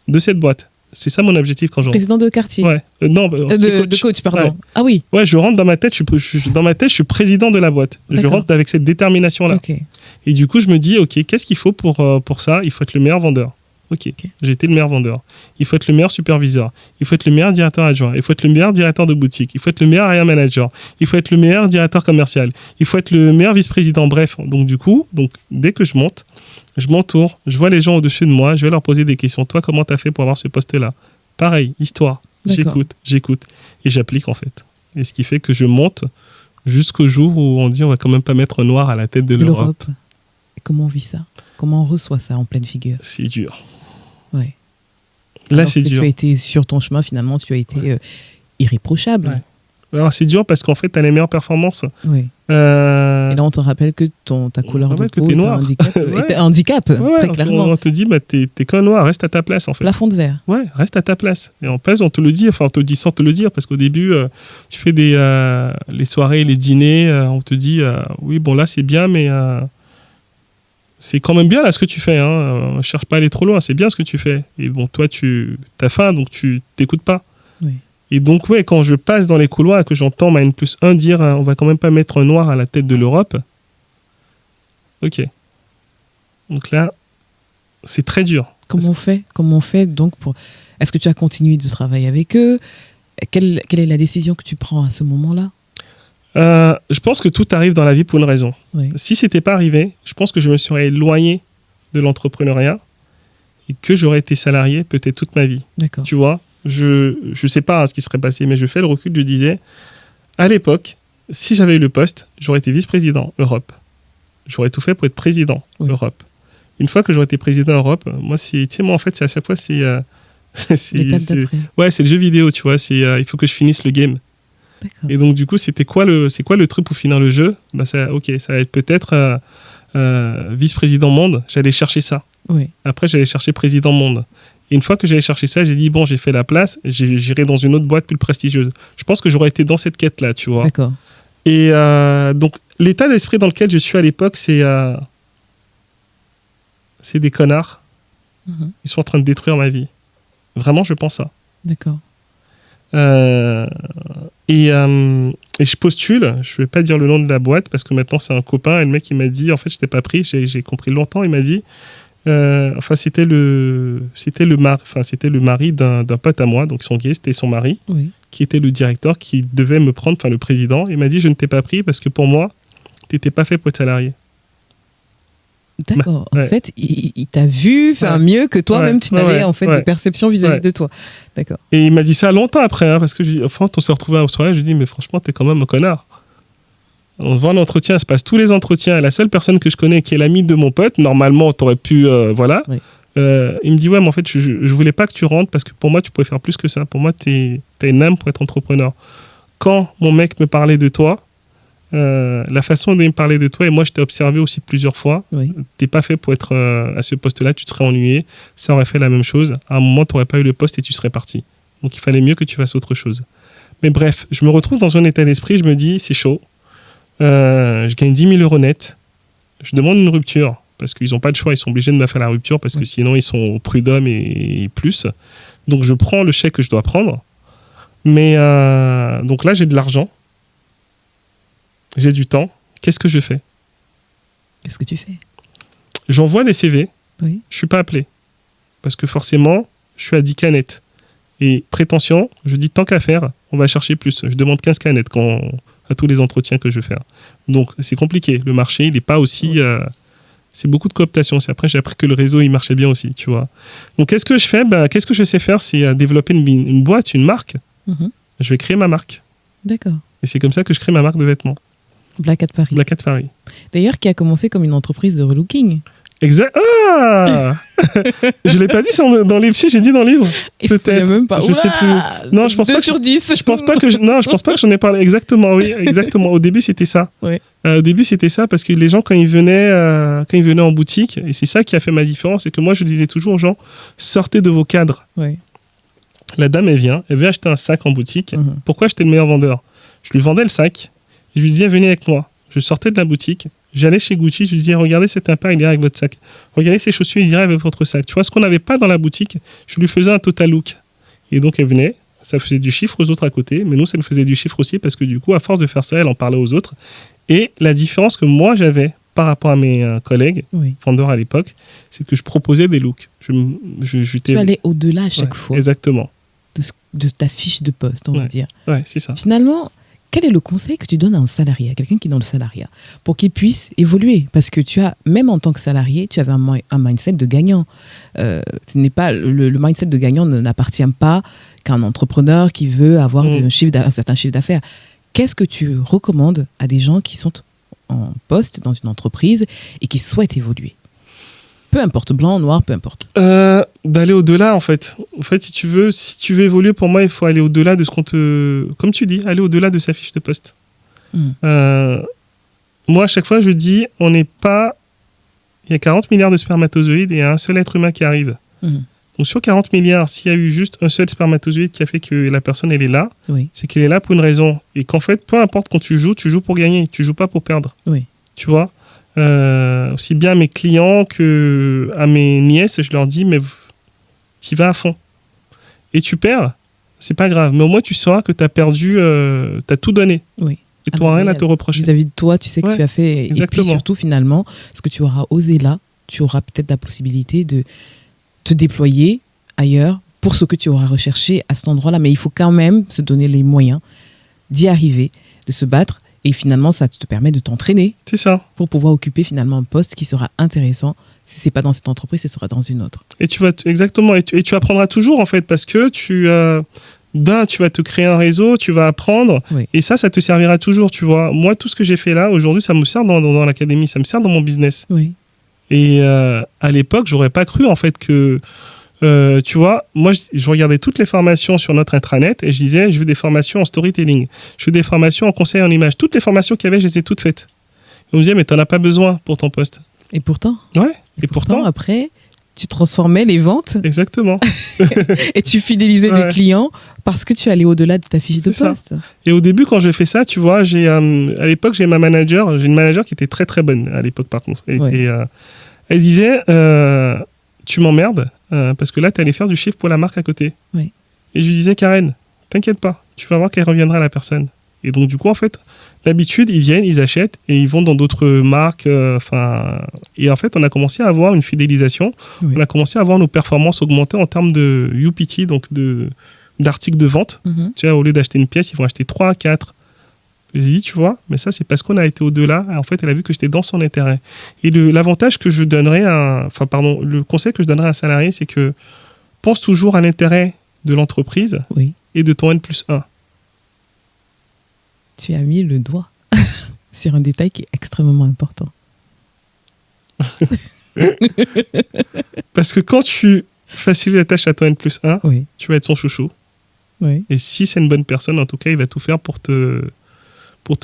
de cette boîte. C'est ça mon objectif quand je rentre. Président de quartier. Ouais. De coach, pardon. Ouais. Ah oui. Ouais, je rentre dans ma tête, je suis président de la boîte. D'accord. Je rentre avec cette détermination-là. Okay. Et du coup, je me dis, ok, qu'est-ce qu'il faut pour ça? Il faut être le meilleur vendeur. Ok, j'ai été le meilleur vendeur. Il faut être le meilleur superviseur. Il faut être le meilleur directeur adjoint. Il faut être le meilleur directeur de boutique. Il faut être le meilleur area manager. Il faut être le meilleur directeur commercial. Il faut être le meilleur vice-président. Bref, donc du coup, dès que je monte, je m'entoure, je vois les gens au-dessus de moi, je vais leur poser des questions. Toi, comment t'as fait pour avoir ce poste-là? Pareil, histoire. D'accord. J'écoute et j'applique en fait. Et ce qui fait que je monte jusqu'au jour où on dit on va quand même pas mettre un noir à la tête de l'Europe. Et comment on vit ça? Comment on reçoit ça en pleine figure? C'est dur. Ouais. Là, alors c'est dur. Tu as été sur ton chemin, finalement, tu as été irréprochable. Ouais. Alors, c'est dur parce qu'en fait, tu as les meilleures performances. Oui. Et là, on te rappelle que ta couleur de peau est un handicap, très clairement. On te dit, t'es qu'un noir, reste à ta place, en fait. Plafond de verre. Ouais, reste à ta place. Et en place, on te le dit, on te dit sans te le dire, parce qu'au début, tu fais les soirées, les dîners, on te dit, oui, bon, là, c'est bien, mais... c'est quand même bien là ce que tu fais, hein. Cherche pas à aller trop loin, c'est bien ce que tu fais. Et bon, toi, t'as faim, donc tu t'écoutes pas. Oui. Et donc, ouais, quand je passe dans les couloirs et que j'entends ma N+1 dire on va quand même pas mettre un noir à la tête de l'Europe, ok. Donc là, c'est très dur. Comment on fait donc pour... Est-ce que tu as continué de travailler avec eux? Quelle est la décision que tu prends à ce moment-là? Je pense que tout arrive dans la vie pour une raison. Oui. Si c'était pas arrivé, je pense que je me serais éloigné de l'entrepreneuriat et que j'aurais été salarié peut-être toute ma vie. D'accord. Tu vois, je sais pas ce qui serait passé, mais je fais le recul, je disais, à l'époque, si j'avais eu le poste, j'aurais été vice-président Europe. J'aurais tout fait pour être président Europe. Une fois que j'aurais été président Europe, moi, en fait, c'est à chaque fois, c'est l'étape d'après. Ouais, c'est le jeu vidéo, tu vois, il faut que je finisse le game. D'accord. Et donc, du coup, c'est quoi le truc pour finir le jeu? Ça va être peut-être vice-président monde. J'allais chercher ça. Oui. Après, j'allais chercher président monde. Et une fois que j'allais chercher ça, j'ai dit, bon, j'ai fait la place, j'irai dans une autre boîte plus prestigieuse. Je pense que j'aurais été dans cette quête-là, tu vois. D'accord. Et donc, l'état d'esprit dans lequel je suis à l'époque, c'est des connards. Ils sont en train de détruire ma vie. Vraiment, je pense ça. D'accord. Et je postule, je ne vais pas dire le nom de la boîte parce que maintenant c'est un copain et le mec il m'a dit, en fait je n'étais pas pris, j'ai compris longtemps, il m'a dit, c'était le mari d'un pote à moi, donc son gay, c'était son mari, qui était le directeur, qui devait me prendre, enfin le président, il m'a dit je ne t'ai pas pris parce que pour moi, tu n'étais pas fait pour être salarié. D'accord. En fait, il t'a vu faire mieux que toi-même, tu n'avais en fait de perception vis-à-vis de toi. D'accord. Et il m'a dit ça longtemps après, parce que on s'est retrouvés au soirée, je lui ai dit, mais franchement, t'es quand même un connard. On voit l'entretien, se passe tous les entretiens. La seule personne que je connais qui est l'ami de mon pote, normalement, t'aurais pu, voilà. Oui. Il me dit, ouais, mais en fait, je voulais pas que tu rentres parce que pour moi, tu pouvais faire plus que ça. Pour moi, t'as une âme pour être entrepreneur. Quand mon mec me parlait de toi, la façon dont il me parlait de toi, et moi je t'ai observé aussi plusieurs fois, t'es pas fait pour être à ce poste-là, tu te serais ennuyé, ça aurait fait la même chose, à un moment tu n'aurais pas eu le poste et tu serais parti. Donc il fallait mieux que tu fasses autre chose. Mais bref, je me retrouve dans un état d'esprit, je me dis c'est chaud, je gagne 10 000 euros net, je demande une rupture, parce qu'ils n'ont pas de choix, ils sont obligés de me faire la rupture, parce que sinon ils sont au prud'homme et plus. Donc je prends le chèque que je dois prendre, mais donc là j'ai de l'argent, j'ai du temps, qu'est-ce que je fais? Qu'est-ce que tu fais? J'envoie des CV, je ne suis pas appelé. Parce que forcément, je suis à 10 canettes. Et prétention, je dis tant qu'à faire, on va chercher plus. Je demande 15 canettes à tous les entretiens que je vais faire. Donc c'est compliqué, le marché, il n'est pas aussi... c'est beaucoup de cooptation. Après, j'ai appris que le réseau, il marchait bien aussi, tu vois. Donc qu'est-ce que je fais? Qu'est-ce que je sais faire? C'est développer une boîte, une marque. Je vais créer ma marque. D'accord. Et c'est comme ça que je crée ma marque de vêtements. Black Hat Paris. Black Hat Paris. D'ailleurs, qui a commencé comme une entreprise de relooking. Exact. Ah je l'ai pas dit dans le livre. Si, j'ai dit dans le livre. Peut-être. Même pas. Je sais plus. Non, je pense 2 pas. sur 10. Je pense pas que. Je pense pas que j'en ai parlé. Exactement. Oui, exactement. Au début, c'était ça. Oui. Au début, c'était ça parce que les gens quand ils venaient en boutique, et c'est ça qui a fait ma différence, c'est que moi, je disais toujours aux gens, sortez de vos cadres. Oui. La dame, elle vient acheter un sac en boutique. Pourquoi j'étais le meilleur vendeur? Je lui vendais le sac. Je lui disais, venez avec moi. Je sortais de la boutique, j'allais chez Gucci, je lui disais, regardez cet impact, il est avec votre sac. Regardez ces chaussures, il irait avec votre sac. Tu vois, ce qu'on n'avait pas dans la boutique, je lui faisais un total look. Et donc, elle venait, ça faisait du chiffre aux autres à côté, mais nous, ça nous faisait du chiffre aussi, parce que du coup, à force de faire ça, elle en parlait aux autres. Et la différence que moi, j'avais par rapport à mes collègues, vendeurs à l'époque, c'est que je proposais des looks. Tu allais au-delà à chaque fois. Exactement. De ta fiche de poste, on va dire. Ouais, c'est ça. Finalement, quel est le conseil que tu donnes à un salarié, à quelqu'un qui est dans le salariat, pour qu'il puisse évoluer? Parce que tu as, même en tant que salarié, tu avais un mindset de gagnant. Ce n'est pas, le mindset de gagnant n'appartient pas qu'à un entrepreneur qui veut avoir un certain chiffre d'affaires. Qu'est-ce que tu recommandes à des gens qui sont en poste dans une entreprise et qui souhaitent évoluer? Peu importe, blanc, noir, peu importe. D'aller au-delà, en fait. En fait, si tu veux évoluer, pour moi, il faut aller au-delà de ce qu'on te... Comme tu dis, aller au-delà de sa fiche de poste. Moi, à chaque fois, je dis, on n'est pas... Il y a 40 milliards de spermatozoïdes et il y a un seul être humain qui arrive. Donc, sur 40 milliards, s'il y a eu juste un seul spermatozoïde qui a fait que la personne, elle est là, c'est qu'elle est là pour une raison. Et qu'en fait, peu importe quand tu joues pour gagner. Tu joues pas pour perdre. Tu vois? Aussi bien à mes clients que à mes nièces, je leur dis, mais tu vas à fond. Et tu perds, c'est pas grave. Mais au moins, tu sauras que tu as perdu, tu as tout donné. Et tu n'auras rien à te reprocher. Vis-à-vis de toi, tu sais que tu as fait. Exactement. Et puis surtout, finalement, ce que tu auras osé là, tu auras peut-être la possibilité de te déployer ailleurs pour ce que tu auras recherché à cet endroit-là. Mais il faut quand même se donner les moyens d'y arriver, de se battre. Et finalement, ça te permet de t'entraîner. C'est ça. Pour pouvoir occuper finalement un poste qui sera intéressant. Si ce n'est pas dans cette entreprise, ce sera dans une autre. Et tu vas exactement. Et tu apprendras toujours, en fait, parce que tu vas te créer un réseau, tu vas apprendre. Et ça te servira toujours, tu vois. Moi, tout ce que j'ai fait là, aujourd'hui, ça me sert dans l'académie, ça me sert dans mon business. Et à l'époque, j'aurais pas cru, en fait, que Tu vois, moi, je regardais toutes les formations sur notre intranet et je disais, je veux des formations en storytelling, je veux des formations en conseil en image. Toutes les formations qu'il y avait, je les ai toutes faites. On me disait, mais t'en as pas besoin pour ton poste. Et pourtant Ouais. Et pourtant après, tu transformais les ventes. Exactement. Et tu fidélisais des clients parce que tu allais au-delà de ta fiche de poste. Et au début, quand j'ai fait ça, tu vois, à l'époque, j'ai une manager qui était très très bonne à l'époque, par contre. Elle disait, tu m'emmerdes parce que là, tu allais faire du chiffre pour la marque à côté. Oui. Et je lui disais, Karen, t'inquiète pas, tu vas voir qu'elle reviendra la personne. Et donc, du coup, en fait, d'habitude, ils viennent, ils achètent et ils vont dans d'autres marques. Et en fait, on a commencé à avoir une fidélisation. Oui. On a commencé à avoir nos performances augmenter en termes de UPT, donc d'articles de vente. Mm-hmm. Tu vois, au lieu d'acheter une pièce, ils vont acheter 3, 4. J'ai dit, tu vois, mais ça, c'est parce qu'on a été au-delà. En fait, elle a vu que j'étais dans son intérêt. Et l'avantage que je donnerais le conseil que je donnerais à un salarié, c'est que pense toujours à l'intérêt de l'entreprise et de ton N+1. Tu as mis le doigt sur un détail qui est extrêmement important. Parce que quand tu facilites la tâche à ton N+1, tu vas être son chouchou. Oui. Et si c'est une bonne personne, en tout cas, il va tout faire pour te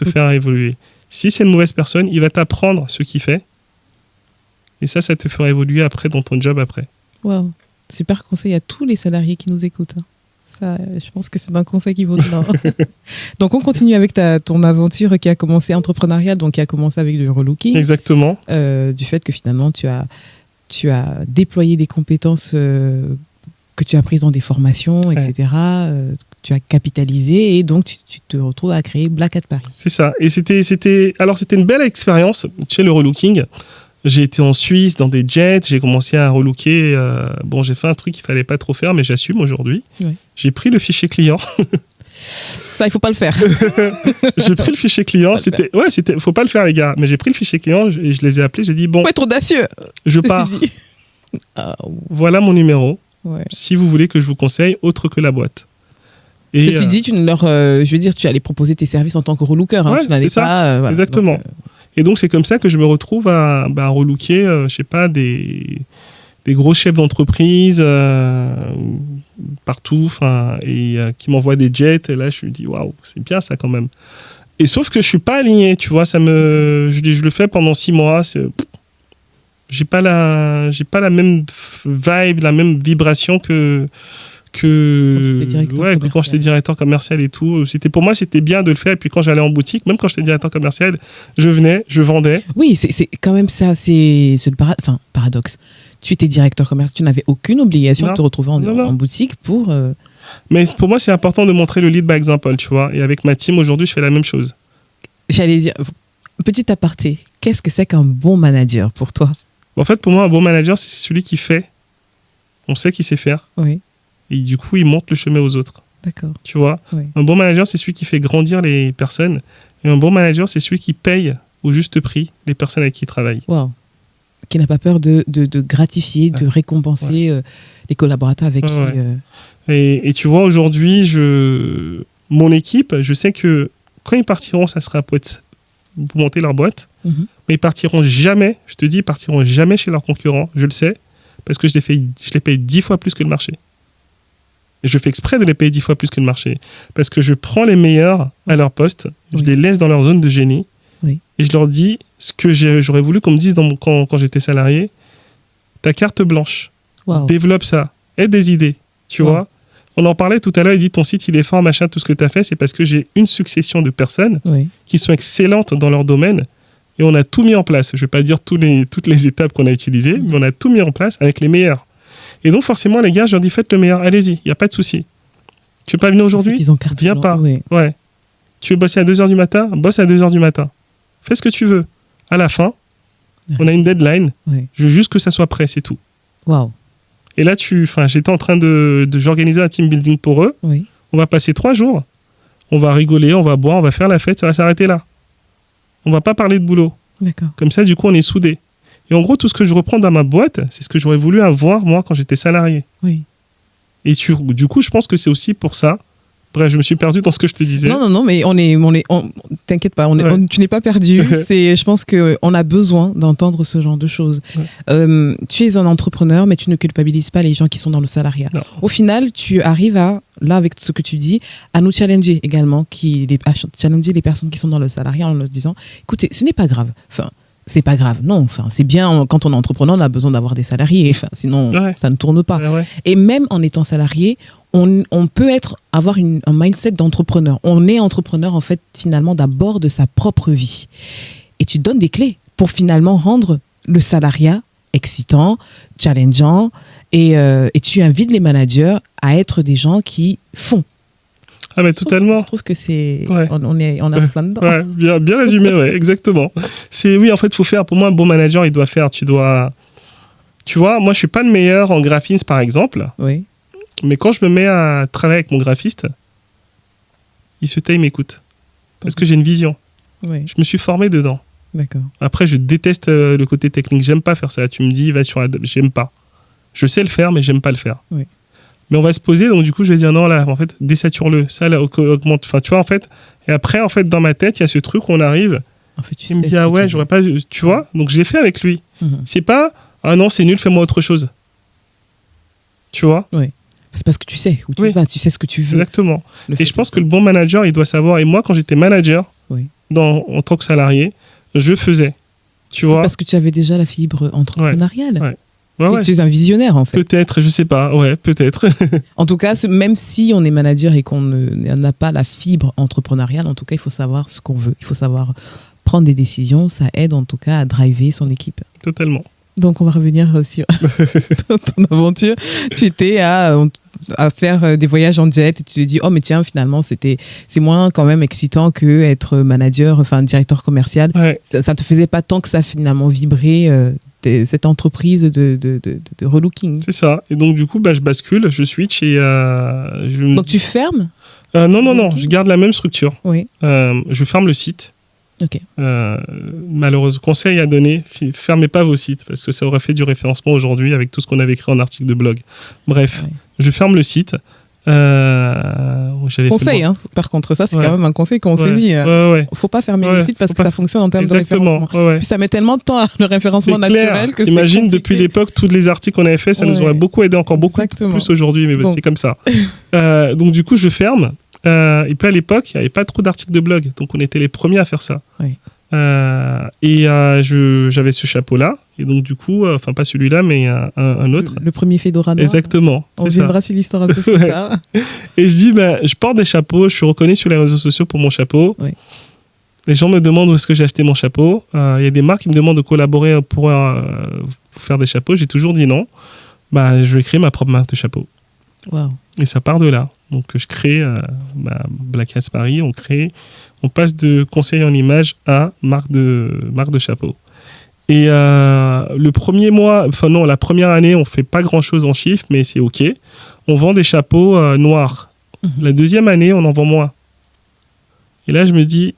faire évoluer. Si c'est une mauvaise personne, il va t'apprendre ce qu'il fait. Et ça te fera évoluer après dans ton job après. Wow. Super conseil à tous les salariés qui nous écoutent. Ça, je pense que c'est un conseil qui vaut de l'or. Donc, on continue avec ton aventure qui a commencé entrepreneuriale, donc qui a commencé avec le relooking. Exactement. Du fait que finalement, tu as déployé des compétences que tu as prises dans des formations, etc. Tu as capitalisé et donc tu te retrouves à créer Black Hat Paris. C'est ça. Et c'était une belle expérience, tu sais, le relooking. J'ai été en Suisse dans des jets, j'ai commencé à relooker. J'ai fait un truc qu'il fallait pas trop faire, mais j'assume aujourd'hui. Oui. J'ai pris le fichier client. Ça, il faut pas le faire. J'ai pris le fichier client. Faut pas le faire, les gars. Mais j'ai pris le fichier client et je les ai appelés. J'ai dit bon. Faut être audacieux. Je pars. Voilà mon numéro. Ouais. Si vous voulez que je vous conseille autre que la boîte. Et ceci dit, tu allais proposer tes services en tant que relooker. Tu n'allais pas. Exactement. Et donc, c'est comme ça que je me retrouve à relooker, je sais pas, des gros chefs d'entreprise partout, et qui m'envoient des jets. Et là, je me dis, waouh, c'est bien ça quand même. Et sauf que je suis pas aligné, tu vois, je le fais pendant 6 mois. J'ai pas la même vibe, la même vibration que quand j'étais directeur commercial et tout. Pour moi, c'était bien de le faire. Et puis quand j'allais en boutique, même quand j'étais directeur commercial, je venais, je vendais. Oui, c'est quand même ça, c'est le paradoxe. Tu étais directeur commercial, tu n'avais aucune obligation de te retrouver en boutique pour... Mais pour moi, c'est important de montrer le lead by example, tu vois. Et avec ma team, aujourd'hui, je fais la même chose. J'allais dire, petit aparté, qu'est-ce que c'est qu'un bon manager pour toi ? En fait, pour moi, un bon manager, c'est celui qui fait. On sait qu'il sait faire. Oui. Et du coup, il montre le chemin aux autres. D'accord. Tu vois, oui. Un bon manager, c'est celui qui fait grandir les personnes. Et un bon manager, c'est celui qui paye au juste prix les personnes avec qui il travaille. Wow. Qui n'a pas peur de gratifier, de récompenser les collaborateurs avec qui... Et tu vois, aujourd'hui, mon équipe, je sais que quand ils partiront, ça sera pour monter leur boîte. Mm-hmm. Mais ils partiront jamais, je te dis, ils partiront jamais chez leurs concurrents. Je le sais, parce que je les paye 10 fois plus que le marché. Et je fais exprès de les payer 10 fois plus que le marché. Parce que je prends les meilleurs à leur poste, je les laisse dans leur zone de génie, et je leur dis ce que j'aurais voulu qu'on me dise quand j'étais salarié. Ta carte blanche, développe ça, aie des idées, tu vois. On en parlait tout à l'heure, il dit ton site il est fort, machin, tout ce que tu as fait, c'est parce que j'ai une succession de personnes qui sont excellentes dans leur domaine, et on a tout mis en place. Je ne vais pas dire toutes les étapes qu'on a utilisées, mais on a tout mis en place avec les meilleurs. Et donc, forcément, les gars, je leur dis, faites le meilleur. Allez-y, il n'y a pas de souci. Tu veux pas venir aujourd'hui ? Viens pas. Ouais. Tu veux bosser à 2h du matin ? Bosse à 2h du matin. Fais ce que tu veux. À la fin, on a une deadline. Je veux juste que ça soit prêt, c'est tout. Waouh. Et là, j'étais en train j'organiser un team building pour eux. Oui. On va passer 3 jours. On va rigoler, on va boire, on va faire la fête. Ça va s'arrêter là. On va pas parler de boulot. D'accord. Comme ça, du coup, on est soudés. Et en gros, tout ce que je reprends dans ma boîte, c'est ce que j'aurais voulu avoir, moi, quand j'étais salarié. Oui. Et du coup, je pense que c'est aussi pour ça Bref, je me suis perdu dans ce que je te disais. Non, mais t'inquiète pas, tu n'es pas perdu. Je pense qu'on a besoin d'entendre ce genre de choses. Ouais. Tu es un entrepreneur, mais tu ne culpabilises pas les gens qui sont dans le salariat. Non. Au final, tu arrives là, avec ce que tu dis, à nous challenger également, à challenger les personnes qui sont dans le salariat en leur disant, écoutez, ce n'est pas grave. Enfin, c'est pas grave, non. Enfin, c'est bien, quand on est entrepreneur, on a besoin d'avoir des salariés. Enfin, sinon, ça ne tourne pas. Ouais. Et même en étant salarié, on peut avoir un mindset d'entrepreneur. On est entrepreneur, en fait, finalement, d'abord de sa propre vie. Et tu donnes des clés pour finalement rendre le salariat excitant, challengeant. Et tu invites les managers à être des gens qui font. Ah, mais totalement. Je trouve que c'est... Ouais. On est plein dedans. Ouais, bien résumé, ouais, exactement. Oui, en fait, il faut faire... Pour moi, un bon manager, il doit faire... Tu vois, moi, je suis pas le meilleur en graphisme, par exemple. Oui. Mais quand je me mets à travailler avec mon graphiste, il m'écoute. Parce que j'ai une vision. Oui. Je me suis formé dedans. D'accord. Après, je déteste le côté technique. J'aime pas faire ça. Tu me dis, va sur Adobe. J'aime pas. Je sais le faire, mais j'aime pas le faire. Oui. Mais on va se poser, donc du coup, je vais dire, non, là, en fait, désature-le. Ça, là, augmente. Enfin, tu vois, en fait. Et après, en fait, dans ma tête, il y a ce truc où on arrive. En fait, il me dit, ah ouais, j'aurais pas... Tu vois. Donc, je l'ai fait avec lui. C'est pas, ah non, c'est nul, fais-moi autre chose. Tu vois. Oui. C'est parce que tu sais où tu vas, tu sais ce que tu veux. Exactement. Et je pense que le bon manager, il doit savoir. Et moi, quand j'étais manager, en tant que salarié, je faisais. Tu vois. Parce que tu avais déjà la fibre entrepreneuriale. Ouais. Tu es un visionnaire, en fait. Peut-être, je sais pas. Ouais, peut-être. En tout cas, même si on est manager et qu'on n'a pas la fibre entrepreneuriale, en tout cas, il faut savoir ce qu'on veut. Il faut savoir prendre des décisions. Ça aide, en tout cas, à driver son équipe. Totalement. Donc, on va revenir sur ton aventure. Tu étais à faire des voyages en jet et tu te dis, oh, mais tiens, finalement, c'est moins quand même excitant qu'être manager, enfin, directeur commercial. Ouais. Ça ne te faisait pas tant que ça, finalement, vibrer cette entreprise de relooking. C'est ça. Et donc, du coup, je bascule, je switch et... Donc, tu fermes Non. Je garde la même structure. Oui. Je ferme le site. Ok. Malheureusement, conseil à donner, fermez pas vos sites parce que ça aurait fait du référencement aujourd'hui avec tout ce qu'on avait écrit en article de blog. Bref, je ferme le site. Conseil, par contre, ça c'est quand même un conseil qu'on saisit. Faut pas fermer le site parce que ça fonctionne en termes de référencement. Puis ça met tellement de temps à le référencement naturel que imagine depuis l'époque, tous les articles qu'on avait fait, ça nous aurait beaucoup aidé, encore beaucoup plus aujourd'hui, mais c'est comme ça. Donc du coup, je ferme. Et puis à l'époque, il n'y avait pas trop d'articles de blog, donc on était les premiers à faire ça. Oui. J'avais ce chapeau-là, et donc du coup, enfin pas celui-là, mais un autre. Le premier Fedora noir. Exactement. On viendra sur l'histoire un peu plus tard. Et je dis, je porte des chapeaux, je suis reconnu sur les réseaux sociaux pour mon chapeau. Oui. Les gens me demandent où est-ce que j'ai acheté mon chapeau. Il y a des marques qui me demandent de collaborer pour faire des chapeaux. J'ai toujours dit non. Je vais créer ma propre marque de chapeau. Wow. Et ça part de là. Donc je crée Black Hats Paris, on passe de conseil en image à marque de chapeau. Et le premier mois, la première année, on fait pas grand chose en chiffre, mais c'est ok. On vend des chapeaux noirs. La deuxième année, on en vend moins. Et là, je me dis,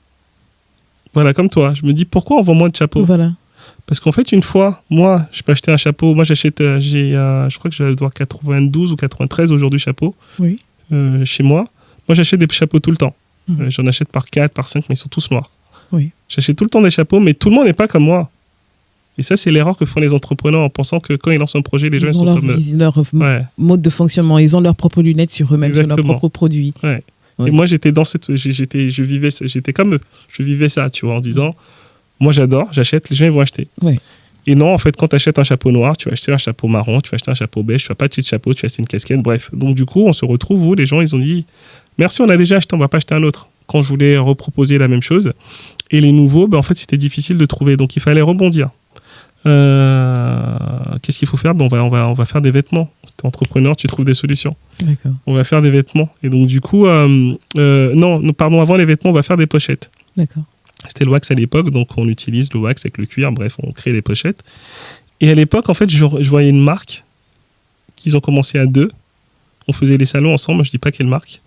voilà, comme toi, je me dis pourquoi on vend moins de chapeaux. Voilà. Parce qu'en fait, une fois, moi, je peux acheter un chapeau. Moi, j'achète, je crois que je dois 92 ou 93 aujourd'hui chapeaux. Oui. Chez moi. Moi, j'achète des chapeaux tout le temps. J'en achète par 4, par 5, mais ils sont tous noirs. Oui. J'achète tout le temps des chapeaux, mais tout le monde n'est pas comme moi. Et ça, c'est l'erreur que font les entrepreneurs en pensant que quand ils lancent un projet, les gens ils sont comme eux. Ils ont leur mode de fonctionnement. Ils ont leurs propres lunettes sur eux-mêmes, sur leurs propres produits. Ouais. Et moi, j'étais dans j'étais comme eux. Je vivais ça, tu vois, en disant, moi, j'adore, j'achète, les gens, ils vont acheter. Ouais. Et non, en fait, quand tu achètes un chapeau noir, tu vas acheter un chapeau marron, tu vas acheter un chapeau beige, tu vas pas acheter de chapeau, tu vas acheter une casquette, bref. Donc, du coup, on se retrouve où les gens, ils ont dit, merci, on a déjà acheté, on va pas acheter un autre. Quand je voulais reproposer la même chose. Et les nouveaux, en fait, c'était difficile de trouver. Donc, il fallait rebondir. Qu'est-ce qu'il faut faire ? On va faire des vêtements. Tu es entrepreneur, tu trouves des solutions. D'accord. On va faire des vêtements. Et donc, du coup, avant les vêtements, on va faire des pochettes. D'accord. C'était le wax à l'époque, donc on utilise le wax avec le cuir, bref, on crée les pochettes. Et à l'époque, en fait, je voyais une marque qu'ils ont commencé à 2. On faisait les salons ensemble, je dis pas quelle marque.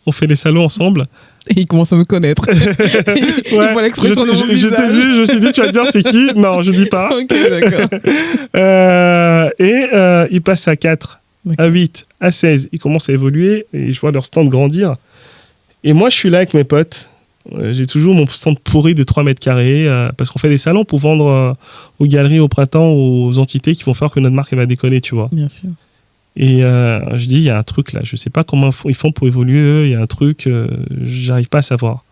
On fait les salons ensemble. Et ils commencent à me connaître. Ils voient l'expression de mon visage. Je t'ai vu, je me suis dit, tu vas te dire c'est qui ? Non, je dis pas. Ok, d'accord. Ils passent à 4, à 8, à 16. Ils commencent à évoluer et je vois leur stand grandir. Et moi, je suis là avec mes potes. J'ai toujours mon stand pourri de 3 mètres carrés parce qu'on fait des salons pour vendre aux galeries au printemps, aux entités qui vont faire que notre marque elle va décoller, tu vois. Bien sûr. Et je dis, il y a un truc là, je sais pas comment ils font pour évoluer, eux, il y a un truc, j'arrive pas à savoir.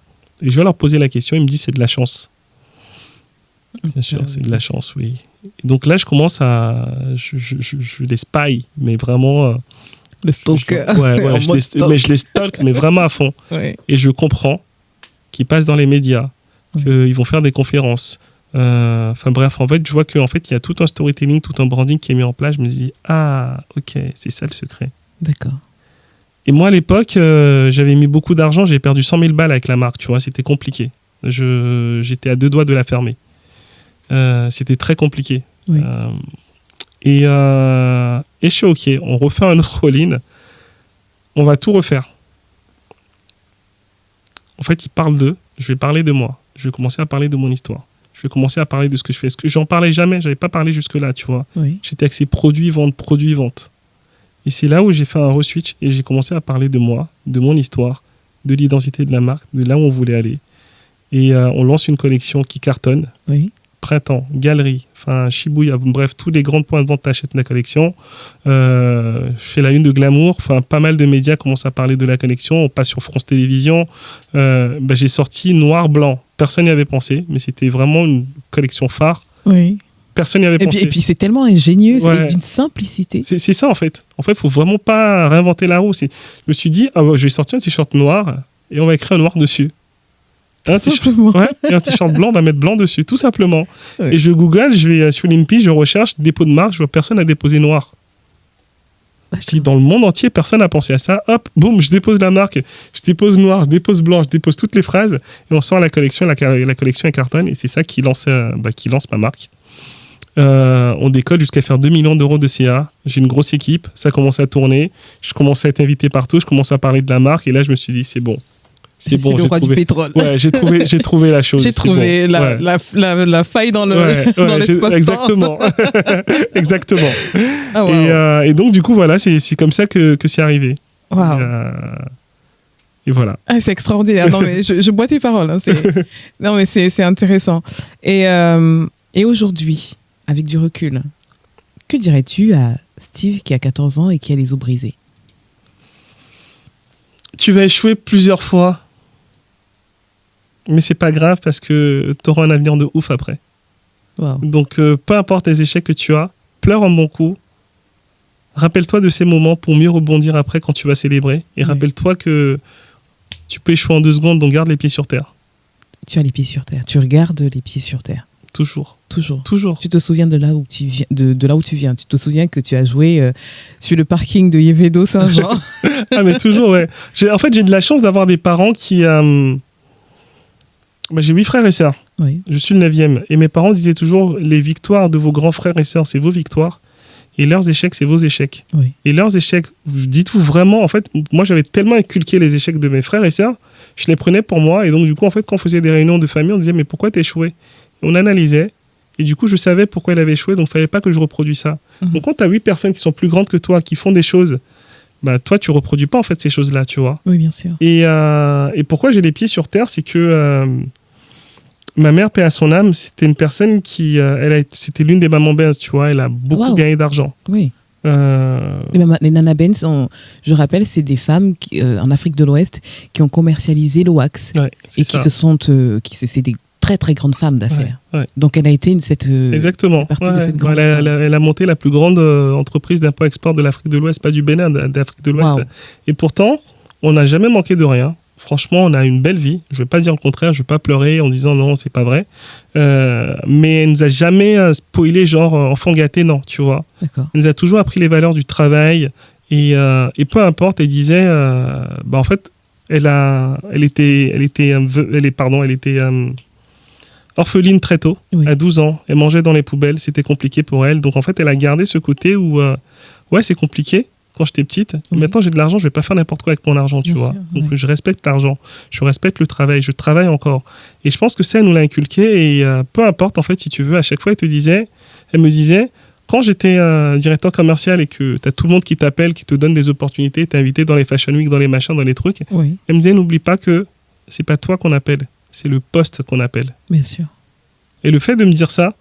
Et je vais leur poser la question, ils me disent c'est de la chance. Bien sûr, c'est de la chance, oui. Et donc là, je commence je les spy, mais vraiment... le stalker. Je les stalk, mais vraiment à fond. Ouais. Et je comprends qu'ils passent dans les médias, qu'ils vont faire des conférences. Enfin bref, en fait, je vois qu'en fait, il y a tout un storytelling, tout un branding qui est mis en place. Je me dis, ah, ok, c'est ça le secret. D'accord. Et moi, à l'époque, j'avais mis beaucoup d'argent, j'avais perdu 100 000 balles avec la marque, tu vois, c'était compliqué. J'étais à 2 doigts de la fermer. C'était très compliqué. Oui. Et je suis ok, on refait un autre all-in, on va tout refaire. En fait, ils parlent d'eux, je vais parler de moi. Je vais commencer à parler de mon histoire. Je vais commencer à parler de ce que je fais. J'en parlais jamais, j'avais pas parlé jusque-là, tu vois. Oui. J'étais axé produit-vente. Et c'est là où j'ai fait un re-switch et j'ai commencé à parler de moi, de mon histoire, de l'identité de la marque, de là où on voulait aller. Et on lance une collection qui cartonne. Oui. Printemps, galerie, enfin Shibuya, bref, tous les grands points de vente achètent la collection. Je fais la une de Glamour, enfin pas mal de médias commencent à parler de la collection. On passe sur France Télévisions. J'ai sorti noir-blanc. Personne n'y avait pensé, mais c'était vraiment une collection phare. Oui. Personne n'y avait pensé. Et puis c'est tellement ingénieux, Ouais. c'est d'une simplicité. C'est ça en fait. En fait, il faut vraiment pas réinventer la roue. Je me suis dit, je vais sortir un t-shirt noir et on va écrire noir dessus. Et un t-shirt blanc, on va mettre blanc dessus, tout simplement. Ouais. Et je google, je vais sur Limpy, je recherche dépôt de marque, je vois personne n'a déposé noir. Je dis, dans le monde entier, personne n'a pensé à ça. Hop, boum, je dépose la marque, je dépose noir, je dépose blanc, je dépose toutes les phrases et on sort la collection, la collection est cartonne et c'est ça qui lance ma marque. On décolle jusqu'à faire 2 millions d'euros de CA. J'ai une grosse équipe, ça commence à tourner, je commence à être invité partout, je commence à parler de la marque et là je me suis dit c'est bon. C'est bon, le roi du pétrole. Ouais, j'ai trouvé la chose. J'ai trouvé bon. la faille dans l'espace-temps. Exactement. Exactement. Ah, wow. Et donc, du coup, voilà, c'est comme ça que c'est arrivé. Wow. Et voilà. Ah, c'est extraordinaire. Non, mais je bois tes paroles. Hein. Non, mais c'est intéressant. Et aujourd'hui, avec du recul, que dirais-tu à Steve qui a 14 ans et qui a les os brisés? Tu vas échouer plusieurs fois. Mais c'est pas grave parce que tu auras un avenir de ouf après. Wow. Donc, peu importe les échecs que tu as, pleure un bon coup. Rappelle-toi de ces moments pour mieux rebondir après quand tu vas célébrer. Et rappelle-toi que tu peux échouer en 2 secondes, donc garde les pieds sur terre. Tu as les pieds sur terre. Tu regardes les pieds sur terre. Toujours. Toujours. Tu te souviens de là où tu viens, de là où tu viens. Tu te souviens que tu as joué sur le parking de Yvetot Saint-Jean. Ah, mais toujours, ouais. En fait, j'ai de la chance d'avoir des parents qui... j'ai 8 frères et sœurs. Oui. Je suis le 9e. Et mes parents disaient toujours, les victoires de vos grands frères et sœurs, c'est vos victoires. Et leurs échecs, c'est vos échecs. Oui. Et leurs échecs, dites-vous vraiment... En fait, moi, j'avais tellement inculqué les échecs de mes frères et sœurs, je les prenais pour moi. Et donc, du coup, en fait, quand on faisait des réunions de famille, on disait, mais pourquoi t'as échoué? On analysait. Et du coup, je savais pourquoi il avait échoué, donc il ne fallait pas que je reproduise ça. Donc, quand tu as 8 personnes qui sont plus grandes que toi, qui font des choses, toi, tu ne reproduis pas en fait ces choses-là, tu vois. Oui, bien sûr. Et pourquoi j'ai les pieds sur terre, c'est que ma mère, paix à son âme, c'était une personne qui... c'était l'une des mamans Benz, tu vois. Elle a beaucoup gagné d'argent. Oui. Les Nana Benz, je rappelle, c'est des femmes en Afrique de l'Ouest qui ont commercialisé le wax et qui c'est des très très grande femme d'affaires. Ouais. Donc elle a été Exactement. Partie de cette grande elle a monté la plus grande entreprise d'import-export de l'Afrique de l'Ouest, pas du Bénin, d'Afrique de l'Ouest. Wow. Et pourtant, on n'a jamais manqué de rien. Franchement, on a une belle vie. Je ne vais pas dire le contraire, je ne vais pas pleurer en disant non, c'est pas vrai. Mais elle nous a jamais spoilé genre enfant gâté, non, tu vois. D'accord. Elle nous a toujours appris les valeurs du travail et peu importe, elle disait, en fait, elle était orpheline très tôt, à 12 ans. Elle mangeait dans les poubelles, c'était compliqué pour elle. Donc en fait, elle a gardé ce côté où, c'est compliqué quand j'étais petite. Maintenant, j'ai de l'argent, je vais pas faire n'importe quoi avec mon argent, tu vois. Donc je respecte l'argent, je respecte le travail, je travaille encore. Et je pense que ça, elle nous l'a inculqué. Et peu importe, en fait, si tu veux, à chaque fois, elle me disait, Quand j'étais directeur commercial et que tu as tout le monde qui t'appelle, qui te donne des opportunités, t'es invité dans les Fashion Week, dans les machins, dans les trucs, Oui, elle me disait, n'oublie pas que c'est pas toi qu'on appelle, c'est le poste qu'on appelle. bien sûr. Et le fait de me dire ça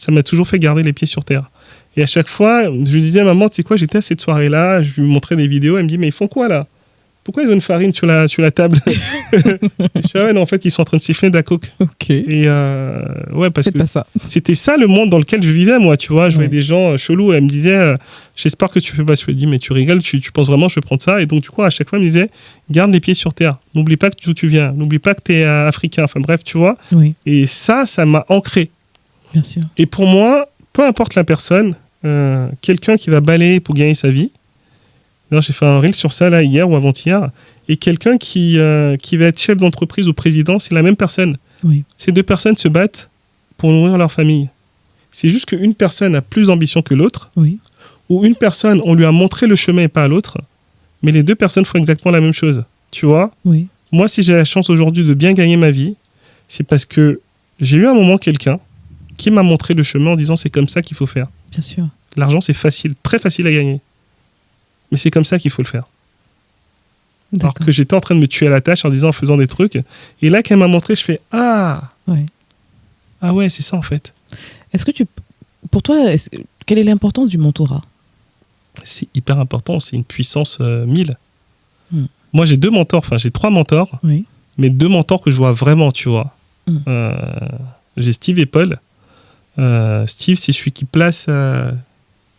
m'a toujours fait garder les pieds sur terre. Et à chaque fois, je lui disais à maman, tu sais quoi, j'étais à cette soirée-là, je lui montrais des vidéos, elle me dit, mais ils font quoi là? Pourquoi ils ont une farine sur la table? Je suis ouais, non, en fait, ils sont en train de siffler de la coke. Ok. Et ouais, parce Faites que pas ça. c'était ça le monde dans lequel je vivais, moi, tu vois. Je voyais Ouais. des gens chelous et elle me disait, j'espère que tu fais pas. Je lui ai dit, mais tu rigoles, tu penses vraiment, je vais prendre ça. Et donc, du coup, à chaque fois, elle me disait, garde les pieds sur terre. N'oublie pas d'où tu viens. N'oublie pas que tu es africain. Enfin, bref, tu vois. Oui, Et ça m'a ancré. bien sûr. Et pour moi, peu importe la personne, quelqu'un qui va balayer pour gagner sa vie. D'ailleurs, j'ai fait un reel sur ça là hier ou avant-hier. Et quelqu'un qui va être chef d'entreprise ou président, c'est la même personne. Oui, Ces deux personnes se battent pour nourrir leur famille. C'est juste qu'une personne a plus d'ambition que l'autre, oui, ou une personne, on lui a montré le chemin et pas à l'autre, mais les deux personnes font exactement la même chose. Tu vois, oui, moi, si j'ai la chance aujourd'hui de bien gagner ma vie, c'est parce que j'ai eu un moment quelqu'un qui m'a montré le chemin en disant c'est comme ça qu'il faut faire. bien sûr. L'argent, c'est facile, très facile à gagner. Mais c'est comme ça qu'il faut le faire. Alors D'accord. que j'étais en train de me tuer à la tâche en faisant des trucs. Et là, qu'elle m'a montré, je fais ah ouais, c'est ça en fait. Est-ce que pour toi, quelle est l'importance du mentorat? C'est hyper important, c'est une puissance 1000. Hmm. Moi, j'ai j'ai 3 mentors, Oui, mais 2 mentors que je vois vraiment, tu vois. Hmm. J'ai Steve et Paul. Steve, c'est celui qui place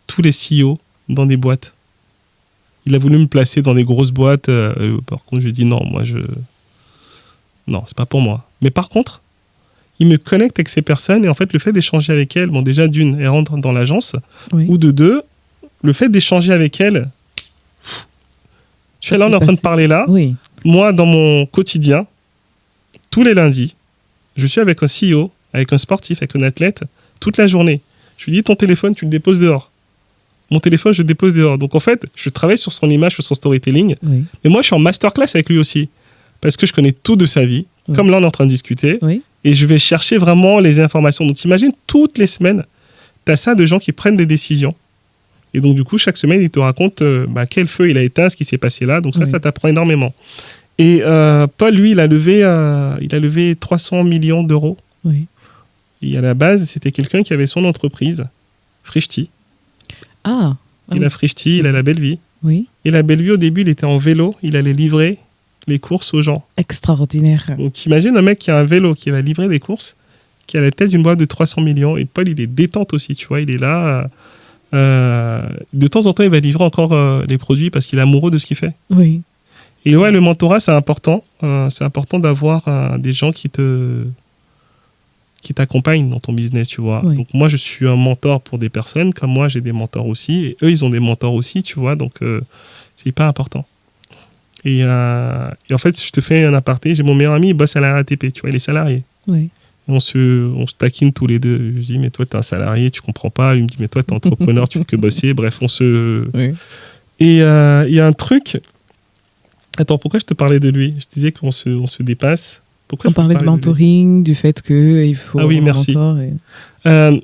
tous les CEO dans des boîtes. Il a voulu me placer dans des grosses boîtes. Par contre, je lui ai dit non, non, c'est pas pour moi. Mais par contre, il me connecte avec ces personnes et en fait, le fait d'échanger avec elles, bon, déjà d'une, elles rentrent dans l'agence, oui. ou de deux, le fait d'échanger avec elles, tu vois, là, on est en train de parler là. Oui, Moi, dans mon quotidien, tous les lundis, je suis avec un CEO, avec un sportif, avec un athlète, toute la journée. Je lui dis, ton téléphone, tu le déposes dehors. Mon téléphone, je le dépose dehors. Donc, en fait, je travaille sur son image, sur son storytelling. oui, Mais moi, je suis en masterclass avec lui aussi. Parce que je connais tout de sa vie. Oui. Comme là, on est en train de discuter. oui. Et je vais chercher vraiment les informations. Donc, t'imagines, toutes les semaines, tu as ça de gens qui prennent des décisions. Et donc, du coup, chaque semaine, il te raconte quel feu il a éteint, ce qui s'est passé là. Donc, ça, Oui. ça t'apprend énormément. Et Paul, lui, il a levé 300 millions d'euros. Oui. Et à la base, c'était quelqu'un qui avait son entreprise, Frischti. Ah, Il a Frischti, il a la belle vie. oui. Et la belle vie, au début, il était en vélo. Il allait livrer les courses aux gens. Extraordinaire. Donc, t'imagines un mec qui a un vélo, qui va livrer des courses, qui a la tête d'une boîte de 300 millions. Et Paul, il est détente aussi, tu vois. Il est là. De temps en temps, il va livrer encore les produits parce qu'il est amoureux de ce qu'il fait. Oui, Et ouais, le mentorat, c'est important. C'est important d'avoir des gens qui t'accompagnent dans ton business, tu vois. Oui. Donc, moi, je suis un mentor pour des personnes. Comme moi, j'ai des mentors aussi. Et eux, ils ont des mentors aussi, tu vois. Donc, c'est hyper important. Et en fait, je te fais un aparté. J'ai mon meilleur ami, il bosse à la RATP, tu vois. Il est salarié. oui. On se taquine tous les deux. Je lui dis, mais toi, t'es un salarié, tu comprends pas. Il me dit, mais toi, t'es entrepreneur, tu fais que bosser. Bref, Oui. Et il y a un truc... Attends, pourquoi je te parlais de lui? Je disais qu'on se dépasse. Pourquoi On je te parlait de parlais lui mentoring, du fait qu'il faut Ah oui, avoir un merci. mentor.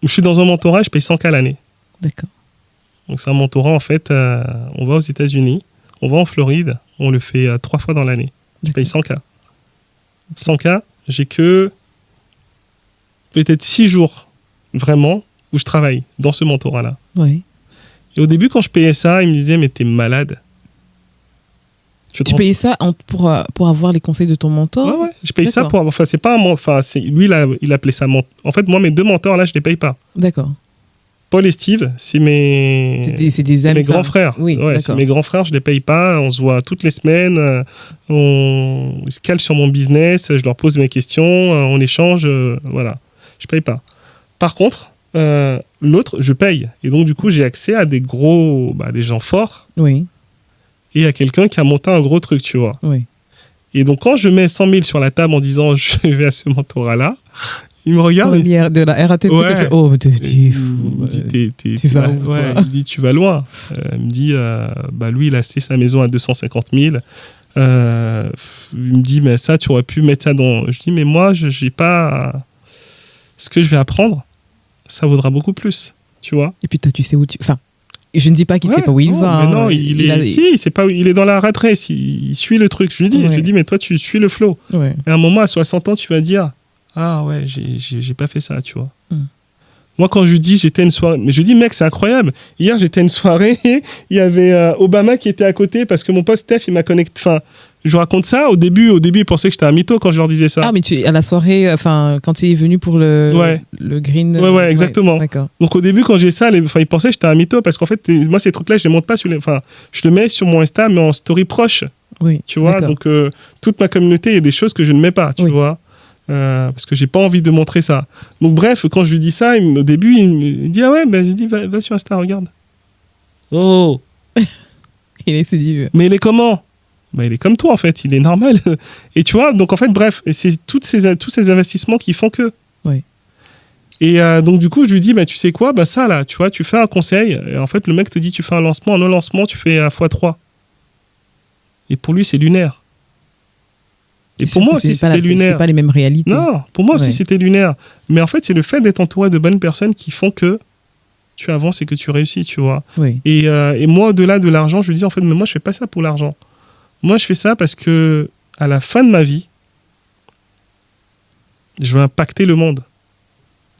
Je suis dans un mentorat, je paye 100K l'année. D'accord. Donc c'est un mentorat, en fait, on va aux États-Unis, on va en Floride, on le fait 3 fois dans l'année. Je paye 100K. 100K, j'ai que peut-être 6 jours, vraiment, où je travaille dans ce mentorat-là. Oui. Et au début, quand je payais ça, il me disait, mais t'es malade. Tu payais ça pour avoir les conseils de ton mentor? Ouais, je paye ça D'accord. pour... Enfin, c'est pas un... Enfin, lui, il appelait ça... En fait, moi, mes 2 mentors, là, je les paye pas. D'accord. Paul et Steve, c'est mes... C'est des amis. mes grands frères. Oui, Ouais, c'est d'accord. mes grands frères, je les paye pas. On se voit toutes les semaines. Ils se calent sur mon business. Je leur pose mes questions. On échange. Voilà. Je paye pas. Par contre, l'autre, je paye. Et donc, du coup, j'ai accès à des des gens forts Oui, et à quelqu'un qui a monté un gros truc, tu vois. oui. Et donc, quand je mets 100 000 sur la table en disant je vais à ce mentorat-là, il me regarde. De la RATP, Ouais. tu fais, oh, t'es Il fou. me dit, tu vas où, ouais, toi il me dit, tu vas loin. Il me dit, lui, il a acheté sa maison à 250 000. Il me dit, mais ça, tu aurais pu mettre ça dans... Je dis, mais moi, je n'ai pas... Ce que je vais apprendre, ça vaudra beaucoup plus. tu vois. Et puis toi, tu sais où tu... Enfin, je ne dis pas qu'il ne sait pas où il va. Mais non, il sait pas où... Il est dans la rat race, il suit le truc. Je lui dis, mais toi, tu suis le flow. Ouais. Et à un moment, à 60 ans, tu vas dire, ah ouais, j'ai pas fait ça, tu vois. Moi, quand je lui dis, j'étais à une soirée... Mais je lui dis, mec, c'est incroyable. Hier, j'étais à une soirée, il y avait Obama qui était à côté parce que mon pote Steph, il m'a connecté... Enfin, je raconte ça. Au début, ils pensaient que j'étais un mytho quand je leur disais ça. Ah, mais à la soirée, quand tu es venu pour le green... Ouais, exactement. D'accord. Donc, au début, quand j'ai ça, ils pensaient que j'étais un mytho parce qu'en fait, moi, ces trucs-là, je les montre pas sur les... Enfin, je le mets sur mon Insta, mais en story proche. Oui, tu vois, donc toute ma communauté, il y a des choses que je ne mets pas, tu vois. Parce que j'ai pas envie de montrer ça. Donc bref, quand je lui dis ça, au début, il me dit, ah ouais, ben je dis, va sur Insta, regarde. Oh. Il s'est dit... Mais il est comment? Il est comme toi, en fait, il est normal. Et tu vois, donc en fait, bref, et c'est tous ces investissements qui font que... Oui. Et donc du coup, je lui dis, tu sais quoi, ça là, tu vois, tu fais un conseil, et en fait, le mec te dit, tu fais un lancement, en un lancement, tu fais x3. Et pour lui, c'est lunaire. Et pour moi aussi, c'était lunaire. C'est pas les mêmes réalités. Non, pour moi aussi, c'était lunaire. Mais en fait, c'est le fait d'être entouré de bonnes personnes qui font que tu avances et que tu réussis, tu vois. Oui. Et moi, au-delà de l'argent, je lui dis, en fait, mais moi, je fais pas ça pour l'argent. Moi, je fais ça parce que, à la fin de ma vie, je veux impacter le monde.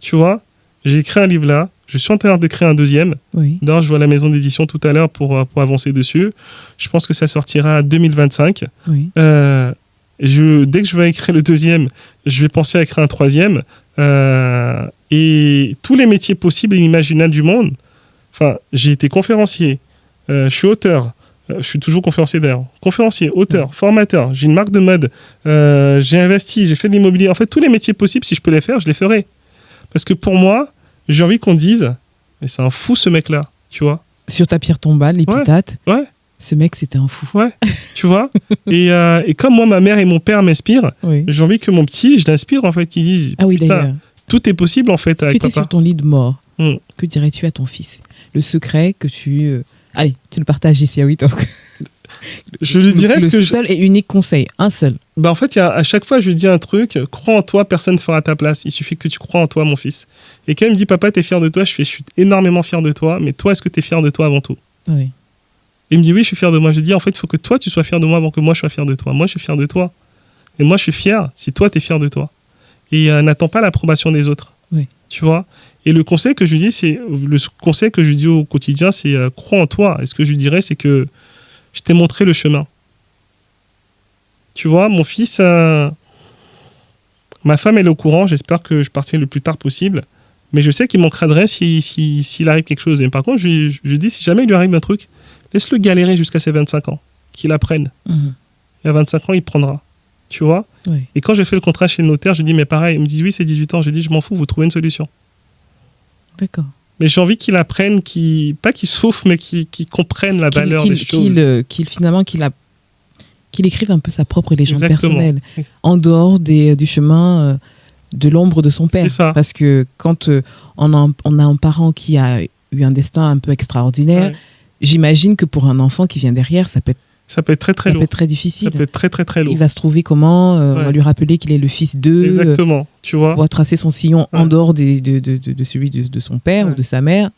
Tu vois, j'ai écrit un livre là, je suis en train d'écrire un deuxième. Oui. D'ailleurs, je vois la maison d'édition tout à l'heure pour avancer dessus. Je pense que ça sortira en 2025. Oui. Dès que je vais écrire le deuxième, je vais penser à écrire un troisième. Et tous les métiers possibles et imaginables du monde. Enfin, j'ai été conférencier, je suis auteur, je suis toujours conférencier d'ailleurs. Conférencier, auteur, formateur, j'ai une marque de mode, j'ai investi, j'ai fait de l'immobilier. En fait, tous les métiers possibles, si je peux les faire, je les ferai. Parce que pour moi, j'ai envie qu'on dise, mais c'est un fou ce mec-là, tu vois. Sur ta pierre tombale, l'épitaphe. Ouais. Ce mec, c'était un fou. Ouais, tu vois. Et comme moi, ma mère et mon père m'inspirent, j'ai envie que mon petit, je l'inspire en fait, qu'ils disent, ah oui, d'ailleurs. Tout est possible en fait avec papa. Tu étais sur ton lit de mort. Que dirais-tu à ton fils? Le secret que tu... Allez, tu le partages ici à 8 ans. Je lui dirais le seul et unique conseil, un seul. En fait, à chaque fois, je lui dis un truc, crois en toi, personne ne fera ta place. Il suffit que tu crois en toi, mon fils. Et quand il me dit, papa, t'es fier de toi, je suis énormément fier de toi, mais toi, est-ce que t'es fier de toi avant tout? Oui. Il me dit, oui, je suis fier de moi. Je lui dis, en fait, il faut que toi, tu sois fier de moi avant que moi, je sois fier de toi. Moi, je suis fier de toi. Et moi, je suis fier si toi, t'es fier de toi. Et n'attends pas l'approbation des autres. Oui. Tu vois? Et le conseil que je lui dis, au quotidien, c'est crois en toi. Et ce que je lui dirais, c'est que je t'ai montré le chemin. Tu vois, mon fils, ma femme, elle est au courant. J'espère que je partirai le plus tard possible. Mais je sais qu'il m'encadrerait s'il arrive quelque chose. Mais par contre, je lui dis, si jamais il lui arrive un truc, laisse-le galérer jusqu'à ses 25 ans. Qu'il apprenne. Et à 25 ans, il prendra. Tu vois? Oui. Et quand j'ai fait le contrat chez le notaire, je lui dis, mais pareil, il me dit, oui, c'est 18 ans. Je lui dis, je m'en fous, vous trouvez une solution. D'accord. Mais j'ai envie qu'il apprenne, pas qu'il souffre, mais qu'il comprenne la valeur des choses. Qu'il écrive un peu sa propre légende Exactement. personnelle, en dehors du chemin de l'ombre de son père. C'est ça. Parce que quand on a un parent qui a eu un destin un peu extraordinaire, j'imagine que pour un enfant qui vient derrière, ça peut être très très lourd. Ça peut être très difficile. Ça peut être très très très lourd. Il va se trouver comment on va lui rappeler qu'il est le fils d'eux. Exactement, tu vois. On va tracer son sillon en dehors de celui de son père ou de sa mère.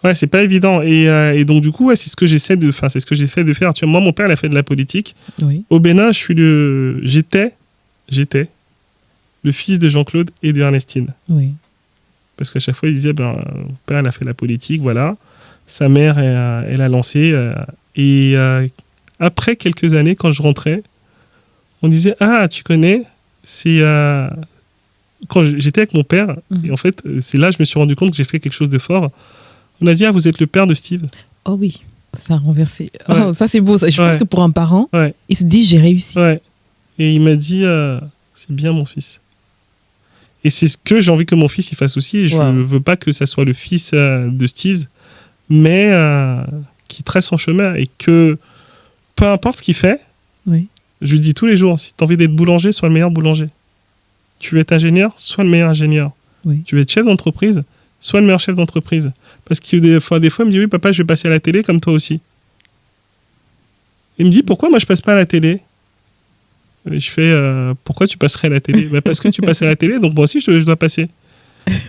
Ouais, c'est pas évident. Et donc, du coup, c'est ce que j'essaie de faire. C'est ce que j'essaie de faire. Tu vois, moi, mon père, il a fait de la politique. Oui. Au Bénin, j'étais le fils de Jean-Claude et d'Ernestine. Oui. Parce qu'à chaque fois, il disait, mon père, il a fait de la politique, voilà. Sa mère, elle a lancé. Après quelques années, quand je rentrais, on disait, ah, tu connais, c'est... Quand j'étais avec mon père, et en fait, c'est là que je me suis rendu compte que j'ai fait quelque chose de fort. On a dit, ah, vous êtes le père de Steve. Oh oui, ça a renversé. Ouais. Oh, ça, c'est beau. Ça. Je pense que pour un parent, il se dit, j'ai réussi. Ouais. Et il m'a dit, c'est bien mon fils. Et c'est ce que j'ai envie que mon fils il fasse aussi. Et je ne veux pas que ça soit le fils de Steve, mais qui trace son chemin. Et que, peu importe ce qu'il fait, je lui dis tous les jours, si tu as envie d'être boulanger, sois le meilleur boulanger. Tu veux être ingénieur, sois le meilleur ingénieur. Oui. Tu veux être chef d'entreprise, sois le meilleur chef d'entreprise. Parce que des fois, il me dit, oui, papa, je vais passer à la télé comme toi aussi. Il me dit, pourquoi moi, je passe pas à la télé? Et je fais, pourquoi tu passerais à la télé? Parce que tu passes à la télé, donc moi aussi, je dois passer.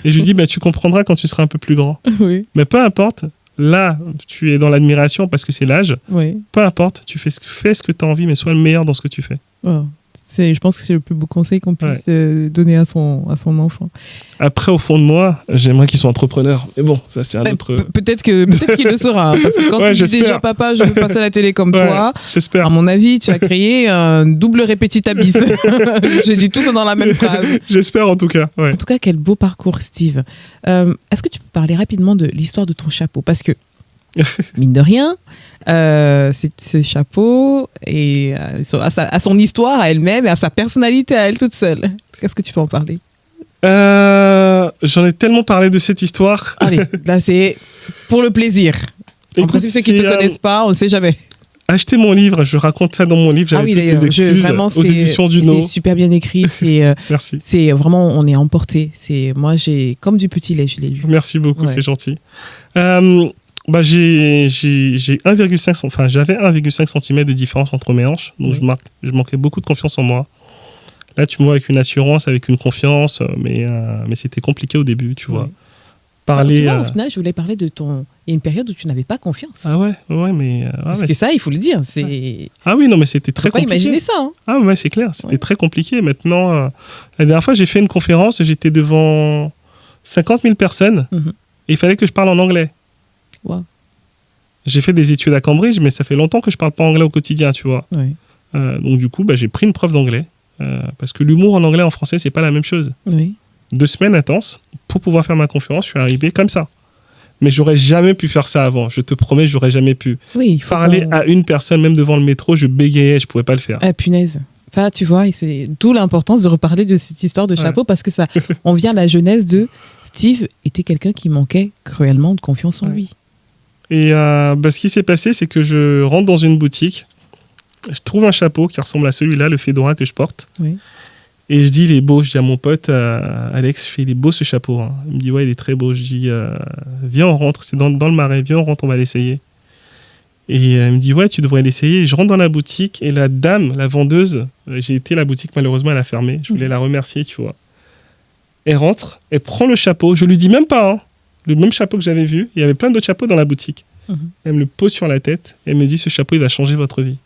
Et je lui dis, tu comprendras quand tu seras un peu plus grand. Oui. Mais peu importe, là, tu es dans l'admiration parce que c'est l'âge. Oui. Peu importe, tu fais ce que tu as envie, mais sois le meilleur dans ce que tu fais. Oh. Je pense que c'est le plus beau conseil qu'on puisse donner à son enfant. Après, au fond de moi, j'aimerais qu'ils soient entrepreneurs. Mais bon, ça, c'est un autre... Peut-être qu'il le sera. Parce que quand tu dis déjà, papa, je veux passer à la télé comme toi, j'espère. À mon avis, tu as créé un double répétitabis. J'ai dit tout ça dans la même phrase. J'espère, en tout cas. Ouais. En tout cas, quel beau parcours, Steve. Est-ce que tu peux parler rapidement de l'histoire de ton chapeau ? Parce que, mine de rien, ce chapeau et à son histoire à elle-même et à sa personnalité à elle toute seule. Qu'est-ce que tu peux en parler ? J'en ai tellement parlé de cette histoire. Allez, là c'est pour le plaisir. En principe, ceux qui ne te connaissent pas, on ne sait jamais. Achetez mon livre, je raconte ça dans mon livre. J'avais toutes les excuses aux éditions du No. C'est super bien écrit. Merci. C'est vraiment, on est emporté. Moi, j'ai comme du petit lait, je l'ai lu. Merci beaucoup, c'est gentil. J'avais 1,5 cm de différence entre mes hanches, donc je manquais beaucoup de confiance en moi. Là, tu me vois avec une assurance, avec une confiance, mais c'était compliqué au début, tu vois. Au final, je voulais parler de ton... Il y a une période où tu n'avais pas confiance. Ah ouais, mais... Parce que ça, il faut le dire, Ah oui, non, mais c'était très compliqué. Pas imaginer ça. Hein. Ah ouais, c'est clair, c'était très compliqué. Maintenant, la dernière fois, j'ai fait une conférence, j'étais devant 50 000 personnes, et il fallait que je parle en anglais. Wow. J'ai fait des études à Cambridge, mais ça fait longtemps que je parle pas anglais au quotidien, tu vois. Oui. Donc du coup, j'ai pris une prof d'anglais, parce que l'humour en anglais, en français, c'est pas la même chose. Oui. 2 semaines intenses, pour pouvoir faire ma conférence, je suis arrivé comme ça. Mais j'aurais jamais pu faire ça avant. Je te promets, j'aurais jamais pu. Oui, parler à une personne, même devant le métro, je bégayais, je pouvais pas le faire. Ah, punaise. Ça, tu vois, c'est d'où l'importance de reparler de cette histoire de chapeau, parce que ça, on vient à la jeunesse de Steve était quelqu'un qui manquait cruellement de confiance en lui. Et ce qui s'est passé, c'est que je rentre dans une boutique, je trouve un chapeau qui ressemble à celui-là, le fedora que je porte. Oui. Et je dis, il est beau. Je dis à mon pote, Alex, il est beau ce chapeau. Hein. Il me dit, ouais, il est très beau. Je dis, viens, on rentre. C'est dans le Marais. Viens, on rentre, on va l'essayer. Et il me dit, ouais, tu devrais l'essayer. Et je rentre dans la boutique et la dame, la vendeuse, j'ai été à la boutique, malheureusement, elle a fermé. Je voulais la remercier, tu vois. Elle rentre, elle prend le chapeau. Je lui dis même pas, hein, le même chapeau que j'avais vu. Il y avait plein d'autres chapeaux dans la boutique. Elle me le pose sur la tête. Et elle me dit, ce chapeau, il va changer votre vie.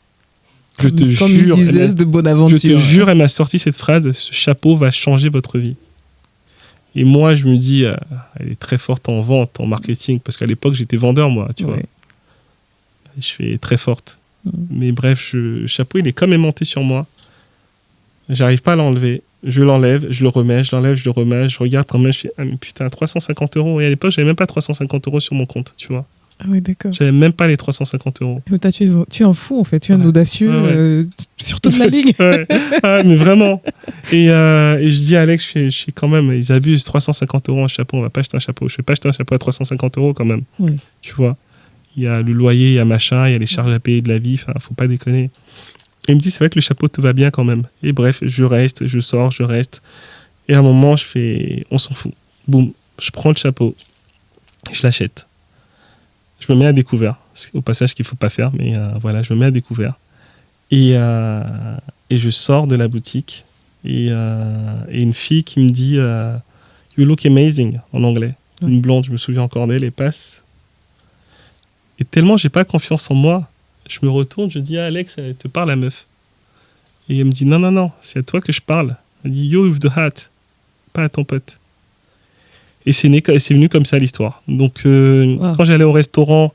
Je te jure, de Bonaventure. Je te jure, elle m'a sorti cette phrase, ce chapeau va changer votre vie. Et moi, je me dis, elle est très forte en vente, en marketing, parce qu'à l'époque, j'étais vendeur, moi, tu vois. Je fais très forte. Mais bref, le chapeau, il est comme aimanté sur moi. J'arrive pas à l'enlever. Je l'enlève, je le remets, je l'enlève, je le remets. Je regarde quand même, je fais, ah, mais putain, 350 €. Et à l'époque, j'avais même pas 350 € sur mon compte, tu vois. Ah oui, d'accord. J'avais même pas les 350 €. Tu es un fou, en fait. Tu es un audacieux sur toute la ligne. Mais vraiment. Et je dis à Alex, je fais quand même, ils abusent, 350 € en chapeau. On va pas acheter un chapeau. Je vais pas acheter un chapeau à 350 € quand même. Oui. Tu vois. Il y a le loyer, il y a machin, il y a les charges à payer de la vie. Enfin, faut pas déconner. Et il me dit, c'est vrai que le chapeau te va bien quand même. Et bref, je reste, je sors, je reste. Et à un moment, je fais, on s'en fout. Boum, je prends le chapeau. Je l'achète. Je me mets à découvert. C'est au passage qu'il ne faut pas faire, mais voilà, je me mets à découvert. Et je sors de la boutique. Et une fille qui me dit You look amazing, en anglais. Une blonde, je me souviens encore d'elle, elle passe. Et tellement j'ai pas confiance en moi, je me retourne, je dis Alex, elle te parle, la meuf. Et elle me dit Non, c'est à toi que je parle. Elle dit You with the hat, pas à ton pote. Et c'est venu comme ça l'histoire. Donc quand j'allais au restaurant,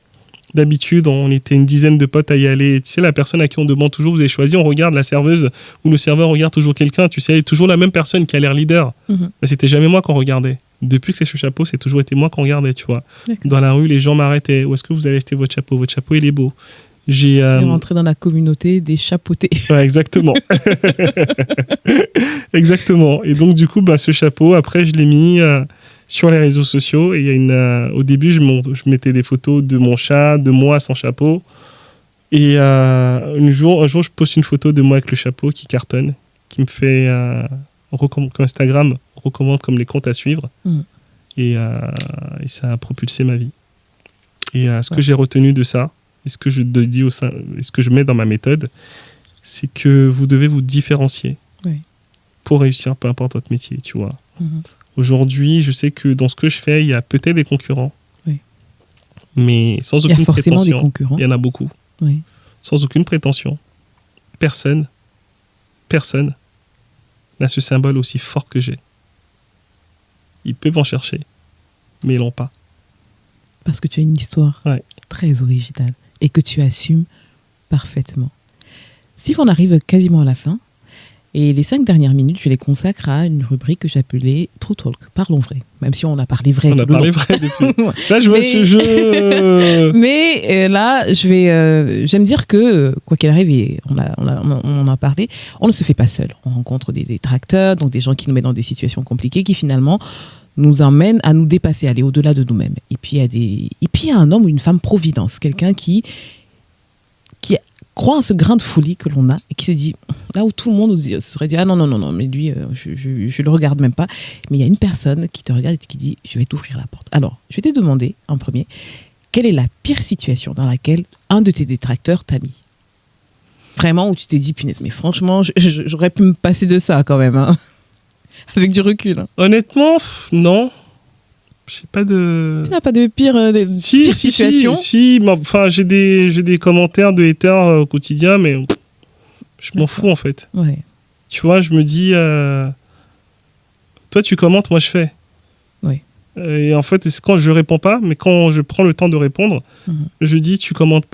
d'habitude, on était une dizaine de potes à y aller. Tu sais, la personne à qui on demande toujours, vous avez choisi, on regarde la serveuse ou le serveur regarde toujours quelqu'un. Tu sais, toujours la même personne qui a l'air leader. Mais c'était jamais moi qu'on regardait. Depuis que c'est ce chapeau, c'est toujours été moi qu'on regardait, tu vois. D'accord. Dans la rue, les gens m'arrêtaient. Où est-ce que vous avez acheté votre chapeau ? Votre chapeau, il est beau. J'ai rentré dans la communauté des chapeautés. Ouais, exactement. Exactement. Et donc, du coup, ce chapeau, après, je l'ai mis sur les réseaux sociaux. Et il y a au début, je mettais des photos de mon chat, de moi sans chapeau. Et un jour, je poste une photo de moi avec le chapeau qui cartonne, qui me fait Instagram recommande comme les comptes à suivre. Et ça a propulsé ma vie. Et ce que j'ai retenu de ça, et ce que je dis et ce que je mets dans ma méthode, c'est que vous devez vous différencier pour réussir, peu importe votre métier, tu vois. Aujourd'hui, je sais que dans ce que je fais, il y a peut-être des concurrents. Oui. Mais sans Il y a aucune forcément prétention. des concurrents. Il y en a beaucoup. Oui. Sans aucune prétention. Personne n'a ce symbole aussi fort que j'ai. Ils peuvent en chercher, mais ils l'ont pas. Parce que tu as une histoire très originale et que tu assumes parfaitement. Si on arrive quasiment à la fin, et les 5 dernières minutes, je les consacre à une rubrique que j'appelais True Talk, parlons vrai. Même si on a parlé vrai. On a parlé vrai depuis. Là, je vois ce jeu. Mais là, j'aime dire que, quoi qu'il arrive, et on en a parlé, on ne se fait pas seul. On rencontre des détracteurs, donc des gens qui nous mettent dans des situations compliquées, qui finalement nous emmènent à nous dépasser, à aller au-delà de nous-mêmes. Et puis, il y a un homme ou une femme providence, quelqu'un qui croit en ce grain de folie que l'on a et qui se dit, là où tout le monde se serait dit, ah non, mais lui, je le regarde même pas. Mais il y a une personne qui te regarde et qui dit, je vais t'ouvrir la porte. Alors, je vais te demander en premier, quelle est la pire situation dans laquelle un de tes détracteurs t'a mis? Vraiment, où tu t'es dit, punaise, mais franchement, j'aurais pu me passer de ça quand même, hein. Avec du recul. Hein. Honnêtement, non. Je sais pas de... Tu n'as pas de pire situation? Si, enfin, j'ai des commentaires de haters au quotidien, mais je m'en fous en fait. Ouais. Tu vois, je me dis, toi tu commentes, moi je fais. Oui. Et en fait, c'est quand je réponds pas, mais quand je prends le temps de répondre, je dis, tu commentes,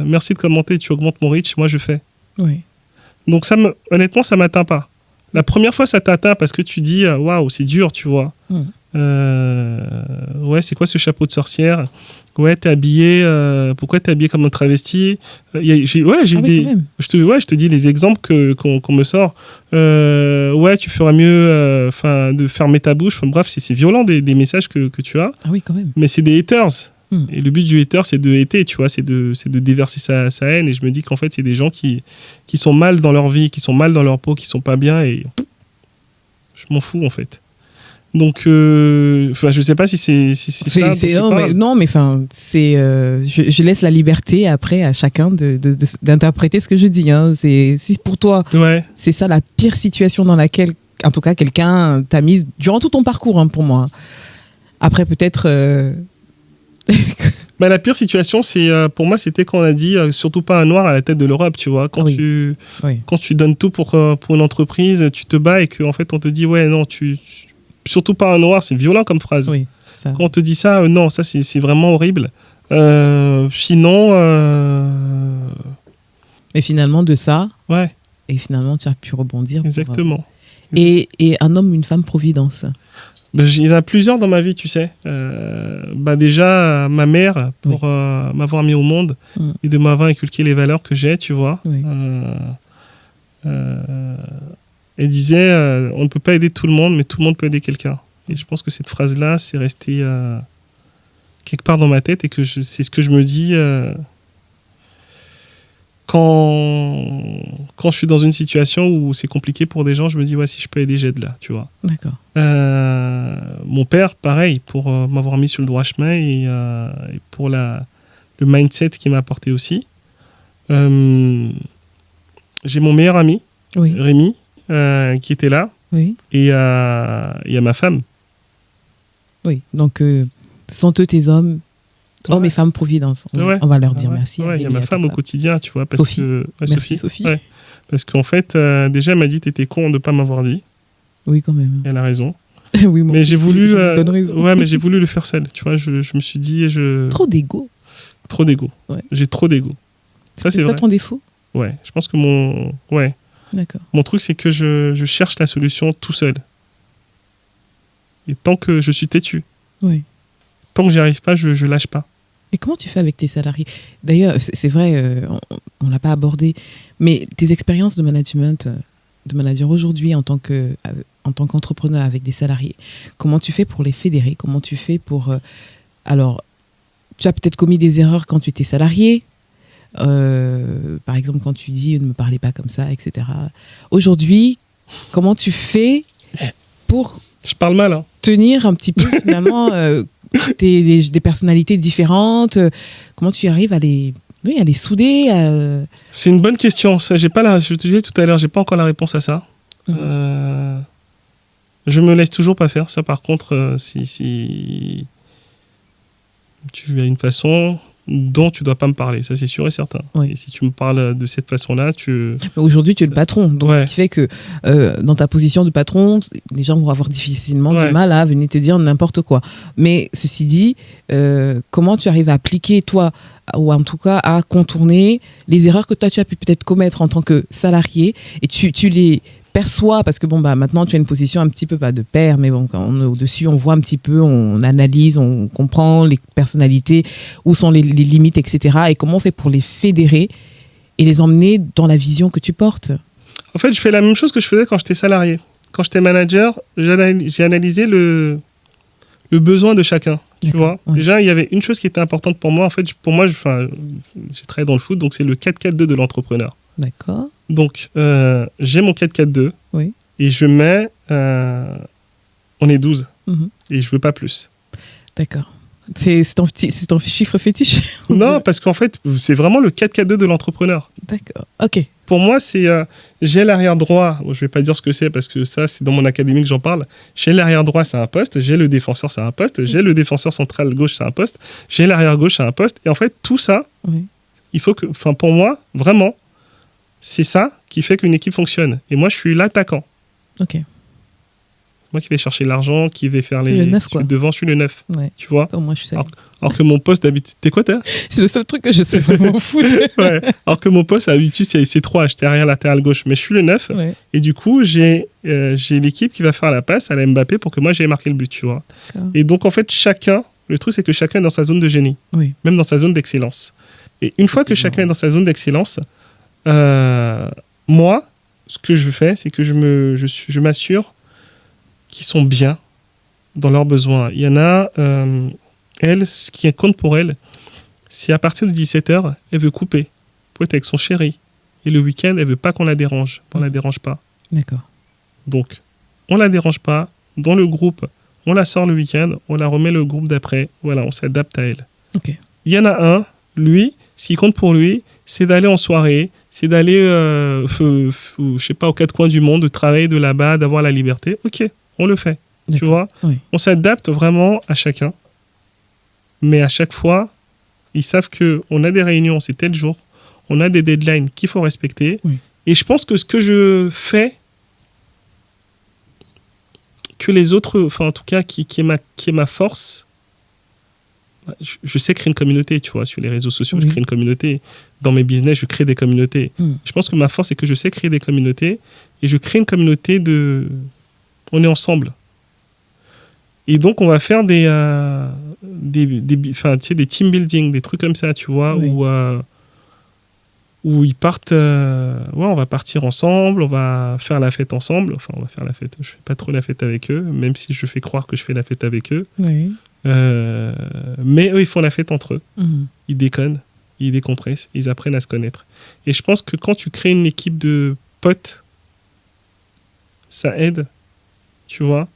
merci de commenter, tu augmentes mon reach, moi je fais. Oui. Donc honnêtement, ça m'atteint pas. La première fois, ça t'atteint parce que tu dis, waouh, c'est dur, tu vois. Ouais, c'est quoi ce chapeau de sorcière? Ouais, t'es habillé. Pourquoi t'es habillé comme un travesti? J'ai je te dis les exemples qu'on me sort. Ouais, tu ferais mieux de fermer ta bouche. Enfin, bref, c'est violent des messages que tu as. Ah oui, quand même. Mais c'est des haters. Et le but du hater, c'est de hater, tu vois, c'est de déverser sa haine. Et je me dis qu'en fait, c'est des gens qui sont mal dans leur vie, qui sont mal dans leur peau, qui sont pas bien. Et je m'en fous, en fait. Donc, je sais pas si c'est ça. Je laisse la liberté après à chacun d'interpréter ce que je dis. Hein. Si pour toi, c'est ça la pire situation dans laquelle, en tout cas, quelqu'un t'a mise durant tout ton parcours, hein, pour moi. Après, peut-être. La pire situation, pour moi, c'était quand on a dit surtout pas un noir à la tête de l'Europe, tu vois. Quand tu donnes tout pour une entreprise, tu te bats et qu'en fait, on te dit, ouais, non, surtout pas un noir, c'est violent comme phrase. Oui, ça. Quand on te dit ça, non, ça c'est vraiment horrible. Sinon... Mais finalement, de ça, et finalement, tu as pu rebondir. Exactement. Et un homme ou une femme providence? Il y en a plusieurs dans ma vie, tu sais. Déjà, ma mère, pour m'avoir mis au monde et de m'avoir inculqué les valeurs que j'ai, tu vois. Oui. Elle disait, on ne peut pas aider tout le monde, mais tout le monde peut aider quelqu'un. Et je pense que cette phrase-là, c'est resté quelque part dans ma tête et que c'est ce que je me dis quand je suis dans une situation où c'est compliqué pour des gens, je me dis, si je peux aider, j'aide là, tu vois. D'accord. Mon père, pareil, pour m'avoir mis sur le droit chemin et pour le mindset qu'il m'a apporté aussi. J'ai mon meilleur ami, Rémi, qui était là, et il y a ma femme. Oui, donc ce sont eux tes hommes, hommes et femmes providence. On va leur dire merci. Il y a ma femme au quotidien, tu vois. Parce Sophie. Que, merci Sophie. Parce qu'en fait, déjà, elle m'a dit, t'étais con de ne pas m'avoir dit. Oui, quand même. Elle a raison. Oui, mais j'ai voulu, mais j'ai voulu le faire seul. Tu vois, je me suis dit, trop d'ego. Trop d'ego. Ouais. J'ai trop d'ego. Ça, c'est vrai. ton défaut. Ouais, je pense que D'accord. Mon truc, c'est que je cherche la solution tout seul. Et tant que je suis têtu, tant que j'y arrive pas, je lâche pas. Et comment tu fais avec tes salariés? D'ailleurs, c'est vrai, on l'a pas abordé, mais tes expériences de management, de manager aujourd'hui en tant qu'entrepreneur avec des salariés, comment tu fais pour les fédérer? Comment tu fais pour... alors, tu as peut-être commis des erreurs quand tu étais salarié, par exemple quand tu dis ne me parlez pas comme ça, etc. Aujourd'hui, comment tu fais pour... Je parle mal, hein. Tenir un petit peu finalement des personnalités différentes, comment tu arrives à les souder C'est une bonne question. Ça, je te disais tout à l'heure, j'ai pas encore la réponse à ça. Je me laisse toujours pas faire. Ça, par contre, si tu as une façon dont tu dois pas me parler, ça c'est sûr et certain. Oui. Et si tu me parles de cette façon-là, Aujourd'hui, tu es le patron, donc Ouais. ce qui fait que dans ta position de patron, les gens vont avoir difficilement Ouais. du mal à venir te dire n'importe quoi. Mais ceci dit, comment tu arrives à appliquer, toi, ou en tout cas à contourner les erreurs que toi tu as pu peut-être commettre en tant que salarié, et tu les perçois, parce que bon, bah, maintenant tu as une position un petit peu, pas de père, mais bon, quand on est au-dessus, on voit un petit peu, on analyse, on comprend les personnalités, où sont les limites, etc. Et comment on fait pour les fédérer et les emmener dans la vision que tu portes. En fait, je fais la même chose que je faisais quand j'étais salarié. Quand j'étais manager, j'ai analysé le besoin de chacun. Tu vois, ouais. Déjà, il y avait une chose qui était importante pour moi. En fait, pour moi, j'ai travaillé dans le foot, donc c'est le 4-4-2 de l'entrepreneur. D'accord. Donc, j'ai mon 4-4-2 Oui. et je mets... on est 12 et je veux pas plus. D'accord. C'est ton chiffre fétiche? Non, parce qu'en fait, c'est vraiment le 4-4-2 de l'entrepreneur. D'accord. Ok. Pour moi, c'est j'ai l'arrière droit. Bon, je vais pas dire ce que c'est parce que ça, c'est dans mon académie que j'en parle. J'ai l'arrière droit, c'est un poste. J'ai le défenseur, c'est un poste. J'ai le défenseur central gauche, c'est un poste. J'ai l'arrière gauche, c'est un poste. Et en fait, tout ça, il faut que, enfin, pour moi, vraiment, c'est ça qui fait qu'une équipe fonctionne. Et moi, je suis l'attaquant. Ok. Moi qui vais chercher l'argent, qui vais faire le 9, quoi. Devant, je suis le 9. Ouais. Tu vois. Moi, je sais. Alors que mon poste d'habitude... T'es quoi, t'as? C'est le seul truc que je sais vraiment foutre. Ouais. Alors que mon poste, d'habitude, c'est 3. J'étais arrière latéral gauche. Mais je suis le 9. Ouais. Et du coup, j'ai l'équipe qui va faire la passe à la Mbappé pour que moi, j'aille marquer le but, tu vois. D'accord. Et donc, en fait, le truc, c'est que chacun est dans sa zone de génie. Oui. Même dans sa zone d'excellence. Et une fois que chacun est dans sa zone d'excellence, moi, ce que je fais, c'est que je m'assure qu'ils sont bien dans leurs besoins. Il y en a, elle, ce qui compte pour elle, c'est à partir de 17h, elle veut couper pour être avec son chéri. Et le week-end, elle veut pas qu'on la dérange. On la dérange pas. D'accord. Donc, on la dérange pas. Dans le groupe, on la sort le week-end, on la remet le groupe d'après. Voilà, on s'adapte à elle. Ok. Il y en a un, lui, ce qui compte pour lui, c'est d'aller en soirée, c'est d'aller, je sais pas, aux quatre coins du monde, de travailler de là-bas, d'avoir la liberté. Ok, on le fait. Tu vois, oui. On s'adapte vraiment à chacun. Mais à chaque fois, ils savent qu'on a des réunions, c'est tel jour. On a des deadlines qu'il faut respecter. Oui. Et je pense que ce que je fais, que les autres, enfin en tout cas, qui est ma force, je sais créer une communauté, tu vois. Sur les réseaux sociaux, je crée une communauté. Dans mes business, je crée des communautés. Je pense que ma force, c'est que je sais créer des communautés. Et je crée une communauté on est ensemble. Et donc, on va faire des team building, des trucs comme ça, tu vois, où ils partent... on va partir ensemble, on va faire la fête ensemble. Enfin, on va faire la fête. Je fais pas trop la fête avec eux, même si je fais croire que je fais la fête avec eux. Oui. Mais eux, ils font la fête entre eux. Ils déconnent, ils décompressent, ils apprennent à se connaître. Et je pense que quand tu crées une équipe de potes, ça aide, tu vois,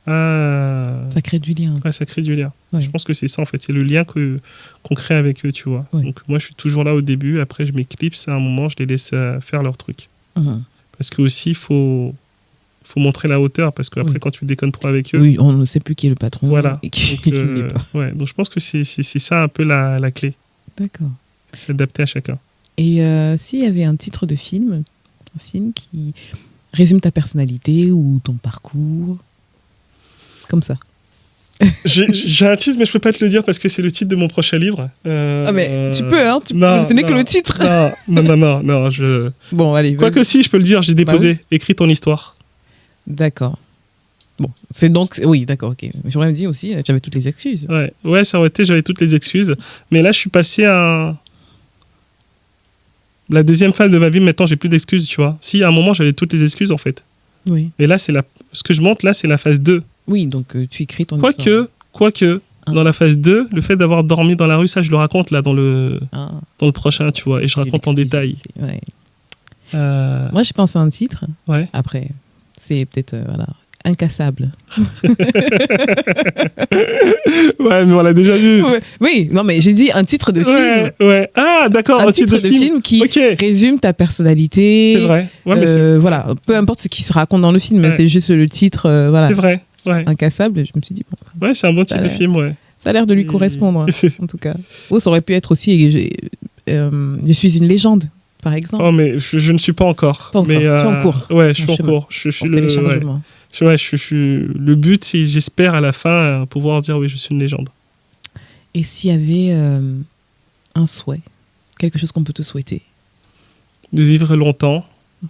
ça crée du lien. Ouais, ça crée du lien. Ouais. Je pense que c'est ça, en fait. C'est le lien qu'on crée avec eux, tu vois. Ouais. Donc, moi, je suis toujours là au début. Après, je m'éclipse. À un moment, je les laisse faire leur truc. Parce que aussi, il faut montrer la hauteur. Parce qu'après, quand tu déconnes trop avec eux... Oui, on ne sait plus qui est le patron. Voilà. Et qui n'est pas. Ouais, donc, je pense que c'est ça un peu la clé. D'accord. S'adapter à chacun. Et s'il y avait un titre de film, un film qui résume ta personnalité ou ton parcours, comme ça. J'ai un titre, mais je peux pas te le dire parce que c'est le titre de mon prochain livre. Ah mais tu peux, hein. Non, ce n'est que le titre. Non. Bon, allez. Quoique si, je peux le dire, j'ai déposé. Bah oui. Écris ton histoire. D'accord. Bon, c'est donc... Oui, d'accord, ok. J'aurais même dit aussi, j'avais toutes les excuses. Ouais, ça aurait été, j'avais toutes les excuses. Mais là, je suis passé à... La deuxième phase de ma vie, maintenant, j'ai plus d'excuses, tu vois. Si, à un moment, j'avais toutes les excuses, en fait. Oui. Et là, ce que je monte, là, c'est la phase 2. Oui, donc tu écris ton histoire. Quoique, dans la phase 2, le fait d'avoir dormi dans la rue, ça, je le raconte, là, dans le prochain, tu vois. Et je raconte en détail. Ouais. Moi, j'ai pensé à un titre. Ouais. Après, c'est peut-être, Incassable. Ouais, mais on l'a déjà vu. Ouais. Oui, non, mais j'ai dit un titre de film. Ouais. Ah, d'accord, Un titre de film qui résume ta personnalité. C'est vrai. Ouais, mais voilà, peu importe ce qui se raconte dans le film, ouais. C'est juste le titre. Voilà. C'est vrai. Ouais. Incassable. Je me suis dit, bon. Ouais, c'est un bon titre de film, ouais. Ça a l'air de lui correspondre, en tout cas. Ça aurait pu être aussi Je suis une légende, par exemple. Oh, mais je ne suis pas encore. Pas encore. Mais, tu es en cours. Ouais, je suis en cours. Je suis téléchargement. Le but, c'est, j'espère, à la fin, pouvoir dire oui, je suis une légende. Et s'il y avait un souhait, quelque chose qu'on peut te souhaiter? De vivre longtemps,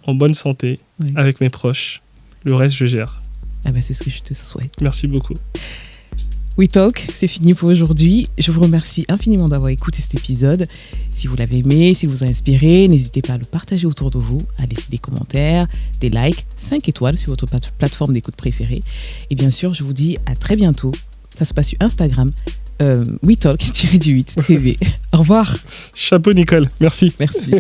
en bonne santé, oui. Avec mes proches. Le reste, je gère. Ah ben, c'est ce que je te souhaite. Merci beaucoup. WeTalk, c'est fini pour aujourd'hui. Je vous remercie infiniment d'avoir écouté cet épisode. Si vous l'avez aimé, s'il vous a inspiré, n'hésitez pas à le partager autour de vous, à laisser des commentaires, des likes, 5 étoiles sur votre plateforme d'écoute préférée. Et bien sûr, je vous dis à très bientôt. Ça se passe sur Instagram, WeTalk-8 TV. Au revoir. Chapeau Nicole, merci. Merci.